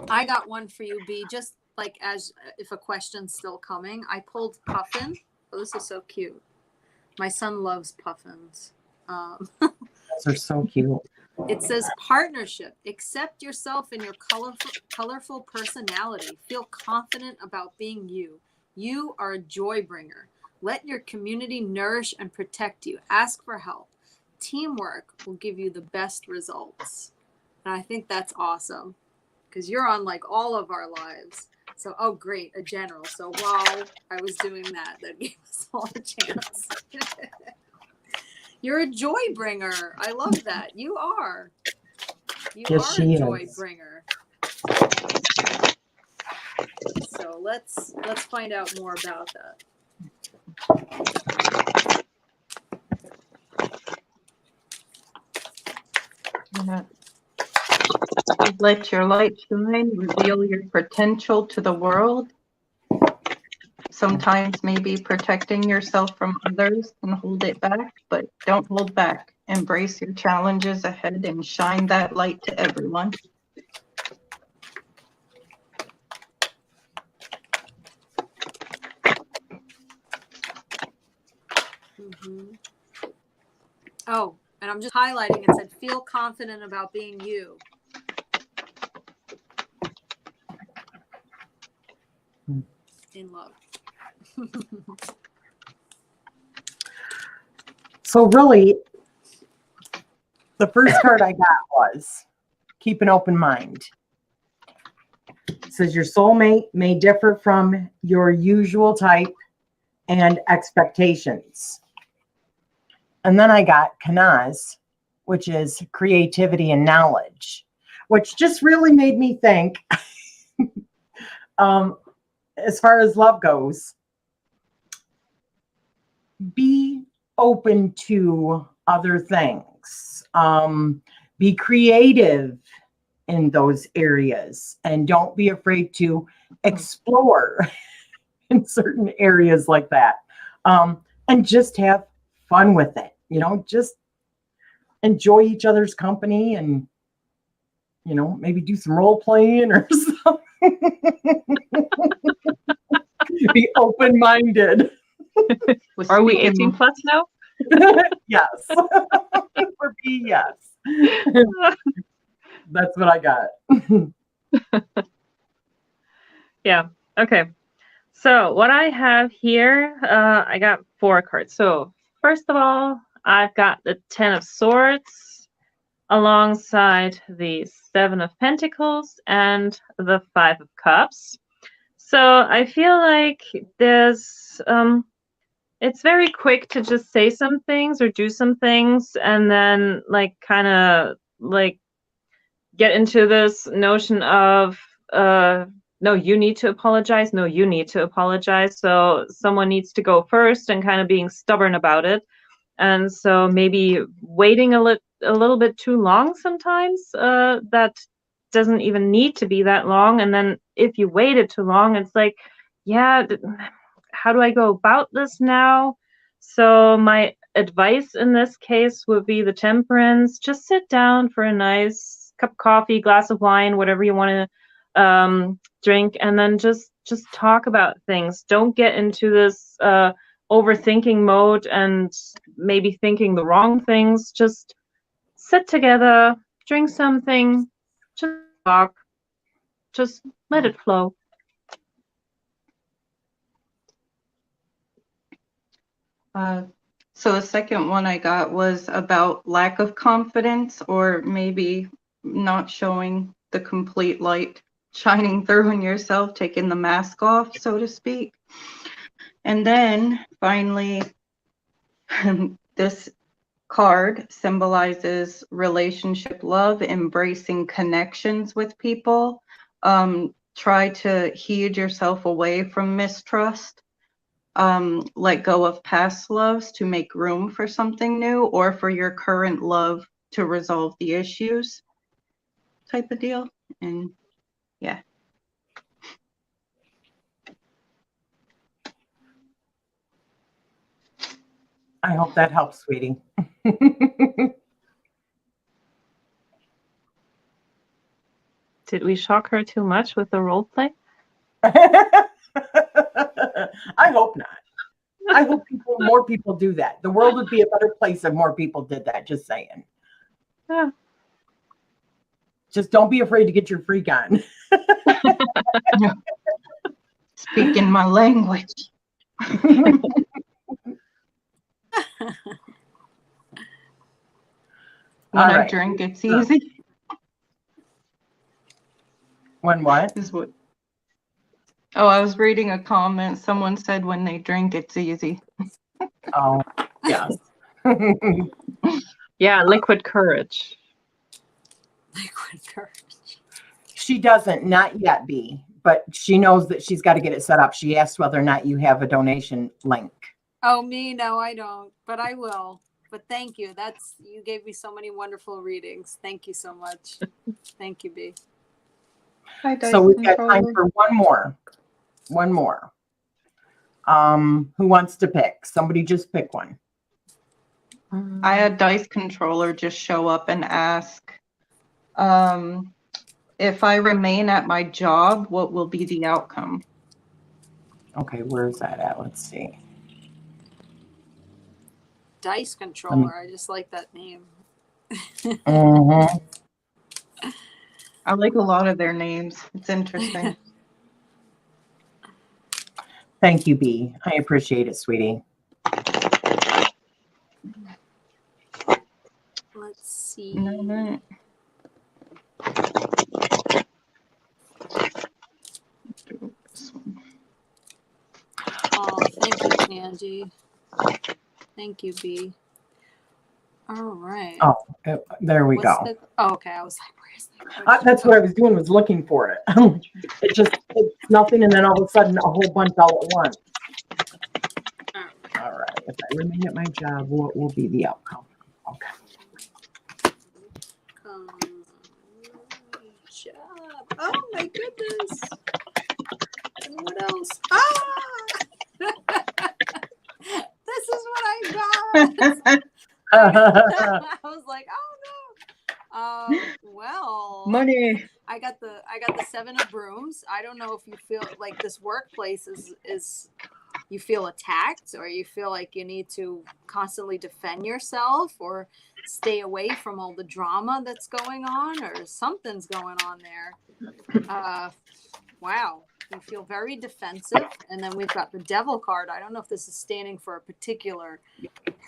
Speaker 3: I got one for you, B. Just like as if a question's still coming. I pulled Puffin. Oh, this is so cute. My son loves Puffins.
Speaker 1: Those are so cute.
Speaker 3: It says partnership. Accept yourself and your colorful personality. Feel confident about being you. You are a joy bringer. Let your community nourish and protect you. Ask for help. teamwork will give you the best results. And I think that's awesome because you're on like all of our lives. So, oh, great, a general. So while I was doing that, that gave us all a chance. You're a joy bringer. I love that. You are. You
Speaker 1: Yes,
Speaker 3: are
Speaker 1: she
Speaker 3: a joy
Speaker 1: is.
Speaker 3: bringer. So let's find out more about that.
Speaker 4: Let your light shine, reveal your potential to the world. Sometimes maybe protecting yourself from others can hold it back, but don't hold back. Embrace your challenges ahead and shine that light to everyone.
Speaker 3: Mm-hmm. Oh, and I'm just highlighting it said, feel confident about being you. In love.
Speaker 1: So really, the first card I got was keep an open mind. It says your soulmate may differ from your usual type and expectations. And then I got Kanaz, which is creativity and knowledge, which just really made me think, as far as love goes, be open to other things. Be creative in those areas and don't be afraid to explore in certain areas like that. And just have fun with it. You know, just enjoy each other's company and, you know, maybe do some role playing or something. Be open-minded.
Speaker 2: Are we 18 plus now?
Speaker 1: Yes. For B, yes. That's what I got.
Speaker 2: Yeah. Okay. So what I have here, I got 4 cards. So first of all, I've got the 10 of Swords alongside the 7 of Pentacles and the 5 of Cups. So I feel like there's, it's very quick to just say some things or do some things and then like kind of like get into this notion of, no, you need to apologize. No, you need to apologize. So someone needs to go first and kind of being stubborn about it. And so maybe waiting a little bit too long sometimes, that doesn't even need to be that long. And then if you waited too long, it's like, yeah, how do I go about this now? So my advice in this case would be the Temperance. Just sit down for a nice cup of coffee, glass of wine, whatever you want to drink, and then just talk about things. Don't get into this overthinking mode and maybe thinking the wrong things. Just sit together, drink something, just talk, just let it flow.
Speaker 4: So the second one I got was about lack of confidence or maybe not showing the complete light shining through in yourself, taking the mask off, so to speak. And then finally, this card symbolizes relationship love, embracing connections with people. Try to heed yourself away from mistrust. Let go of past loves to make room for something new or for your current love to resolve the issues type of deal. And yeah.
Speaker 1: I hope that helps, sweetie.
Speaker 2: Did we shock her too much with the role play?
Speaker 1: I hope not. I hope more people do that. The world would be a better place if more people did that. Just saying.
Speaker 2: Yeah.
Speaker 1: Just don't be afraid to get your freak on.
Speaker 4: Speaking my language. When
Speaker 1: All
Speaker 4: I
Speaker 1: right.
Speaker 4: drink, it's easy.
Speaker 1: When what?
Speaker 4: Is what? Oh, I was reading a comment. Someone said when they drink, it's easy.
Speaker 1: Oh, yes.
Speaker 2: Yeah, liquid courage.
Speaker 3: Liquid courage.
Speaker 1: She doesn't, not yet, B, but she knows that she's got to get it set up. She asked whether or not you have a donation link.
Speaker 3: Oh, me? No, I don't, but I will. But thank you. You gave me so many wonderful readings. Thank you so much. Thank you, B.
Speaker 4: Hi, Dice
Speaker 1: So we've got time
Speaker 4: Controller.
Speaker 1: for one more. One more. Who wants to pick? Somebody just pick one.
Speaker 4: I had Dice Controller just show up and ask, if I remain at my job, what will be the outcome?
Speaker 1: Okay, where is that at? Let's see.
Speaker 3: Dice controller. I just like that name.
Speaker 1: Mhm.
Speaker 4: I like a lot of their names. It's interesting.
Speaker 1: Thank you, B. I appreciate it, sweetie.
Speaker 3: Let's see.
Speaker 4: No. Do this one.
Speaker 3: Oh, thank you, Tangy. Thank you, B. All right.
Speaker 1: Oh, there we go.
Speaker 3: Okay, I was like, where's the question?
Speaker 1: That's what I was doing, was looking for it. It's nothing, and then all of a sudden, a whole bunch all at once. All right. If I remain at my job, what will be the outcome? Okay.
Speaker 3: Job. Oh my goodness. And what else? Ah! This is what I got. I was like, oh no. Well,
Speaker 4: Money.
Speaker 3: I got the 7 of brooms. I don't know if you feel like this workplace is you feel attacked, or you feel like you need to constantly defend yourself, or stay away from all the drama that's going on, or something's going on there. Wow. You feel very defensive. And then we've got the Devil card. I don't know if this is standing for a particular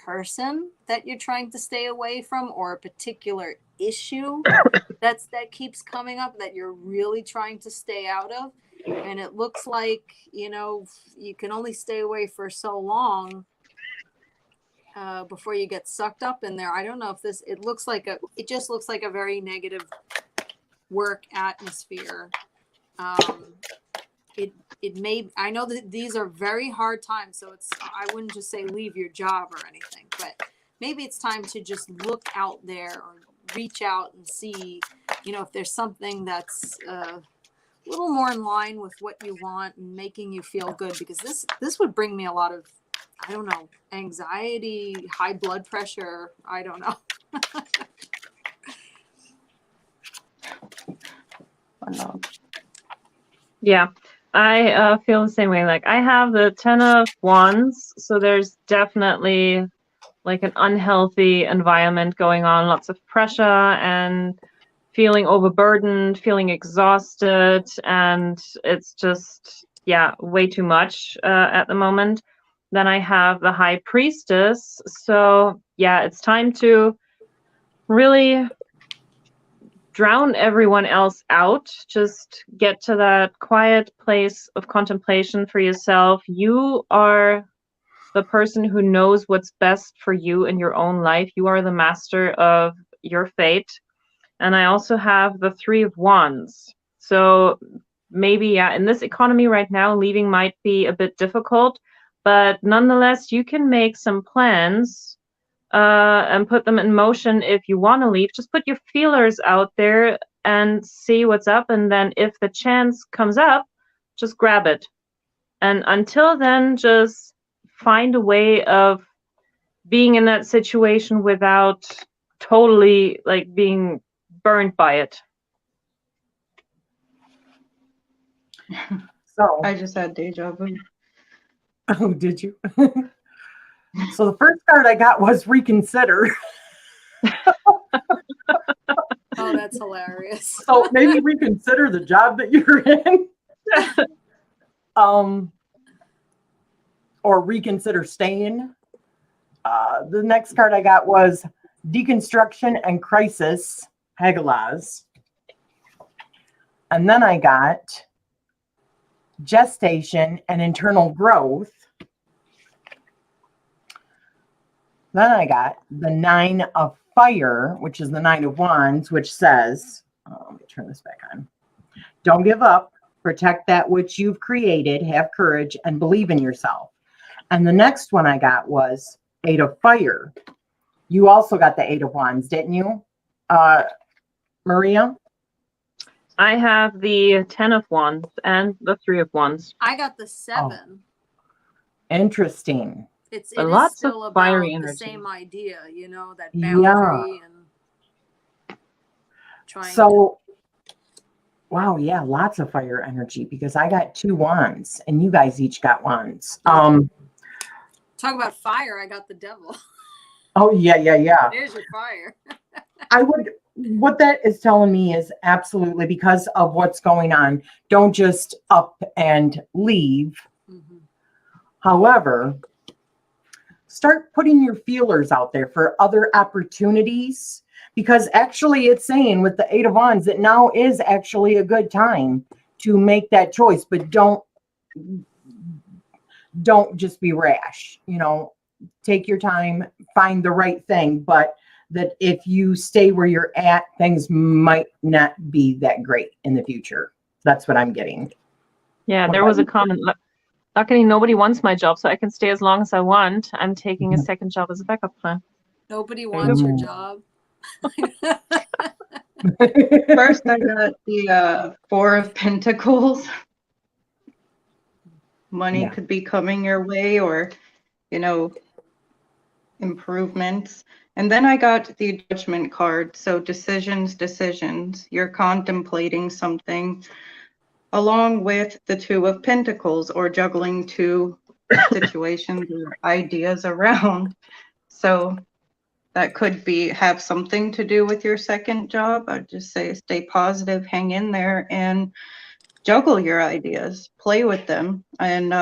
Speaker 3: person that you're trying to stay away from, or a particular issue that keeps coming up that you're really trying to stay out of. And it looks like, you can only stay away for so long before you get sucked up in there. I don't know if it just looks like a very negative work atmosphere. It may, I know that these are very hard times, so I wouldn't just say leave your job or anything, but maybe it's time to just look out there, or reach out and see, if there's something that's a little more in line with what you want and making you feel good, because this would bring me a lot of, I don't know, anxiety, high blood pressure. I don't know.
Speaker 2: Yeah, I feel the same way. Like, I have the 10 of Wands, so there's definitely like an unhealthy environment going on, lots of pressure and feeling overburdened, feeling exhausted, and it's just, yeah, way too much at the moment. Then I have the High Priestess, so yeah, it's time to really drown everyone else out. Just get to that quiet place of contemplation for yourself. You are the person who knows what's best for you in your own life. You are the master of your fate. And I also have the 3 of Wands. So maybe, yeah, in this economy right now, leaving might be a bit difficult, but nonetheless, you can make some plans and put them in motion if you want to leave. Just put your feelers out there and see what's up. And then if the chance comes up, just grab it. And until then, just find a way of being in that situation without totally like being burned by it.
Speaker 1: So,
Speaker 4: I just had deja vu.
Speaker 1: oh, did you? So the first card I got was reconsider.
Speaker 3: Oh, that's hilarious.
Speaker 1: So maybe reconsider the job that you're in. Or reconsider staying. The next card I got was deconstruction and crisis, Hagalaz. And then I got gestation and internal growth. Then I got the 9 of fire, which is the 9 of wands, which says, let me turn this back on. Don't give up. Protect that which you've created. Have courage and believe in yourself. And the next one I got was 8 of fire. You also got the 8 of wands, didn't you, Maria?
Speaker 2: I have the 10 of wands and the 3 of wands.
Speaker 3: I got the 7.
Speaker 1: Oh. Interesting.
Speaker 3: It
Speaker 2: But
Speaker 3: is
Speaker 2: lots
Speaker 3: still
Speaker 2: of
Speaker 3: about
Speaker 2: fiery
Speaker 3: the
Speaker 2: energy.
Speaker 3: same idea, you know, that
Speaker 1: Yeah.
Speaker 3: boundary and trying.
Speaker 1: So, wow, yeah, lots of fire energy because I got 2 wands and you guys each got wands.
Speaker 3: Talk about fire. I got the devil.
Speaker 1: Oh, yeah.
Speaker 3: There's your fire.
Speaker 1: What that is telling me is absolutely because of what's going on, don't just up and leave.
Speaker 3: Mm-hmm.
Speaker 1: However, start putting your feelers out there for other opportunities because actually it's saying with the 8 of wands that now is actually a good time to make that choice, but don't just be rash, you know, take your time, find the right thing, but that if you stay where you're at, things might not be that great in the future. That's what I'm getting.
Speaker 2: Yeah, there was a comment. Luckily, nobody wants my job, so I can stay as long as I want. I'm taking a second job as a backup plan.
Speaker 3: Nobody wants your job.
Speaker 4: First, I got the 4 of Pentacles. Money could be coming your way or, you know, improvements. And then I got the Judgment card. So decisions. You're contemplating something along with the 2 of Pentacles or juggling 2 situations or ideas around. So that could have something to do with your second job. I'd just say stay positive, hang in there, and juggle your ideas, play with them, and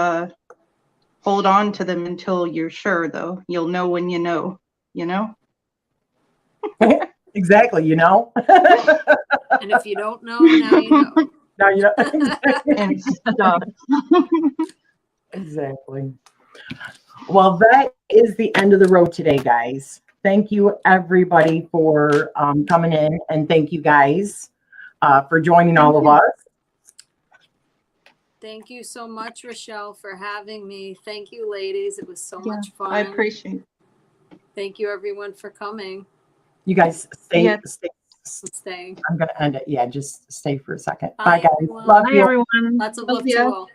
Speaker 4: hold on to them until you're sure, though. You'll know when you know, you know?
Speaker 1: Exactly, you know?
Speaker 3: And if you don't know, now you know.
Speaker 1: Now you know.
Speaker 4: And stuff.
Speaker 1: Exactly. Well, that is the end of the road today, guys. Thank you, everybody, for coming in, and thank you, guys, for joining all of us.
Speaker 3: Thank you so much, Rachele, for having me. Thank you, ladies. It was so much fun.
Speaker 4: I appreciate it.
Speaker 3: Thank you, everyone, for coming.
Speaker 1: You guys stay.
Speaker 2: Yeah.
Speaker 3: I'm staying.
Speaker 1: I'm going to end it. Yeah, just stay for a second.
Speaker 3: Bye,
Speaker 1: Bye, guys.
Speaker 3: everyone.
Speaker 1: Love
Speaker 2: Bye,
Speaker 1: you.
Speaker 2: everyone.
Speaker 3: Lots of
Speaker 4: Love
Speaker 3: love to
Speaker 4: you.
Speaker 3: you all.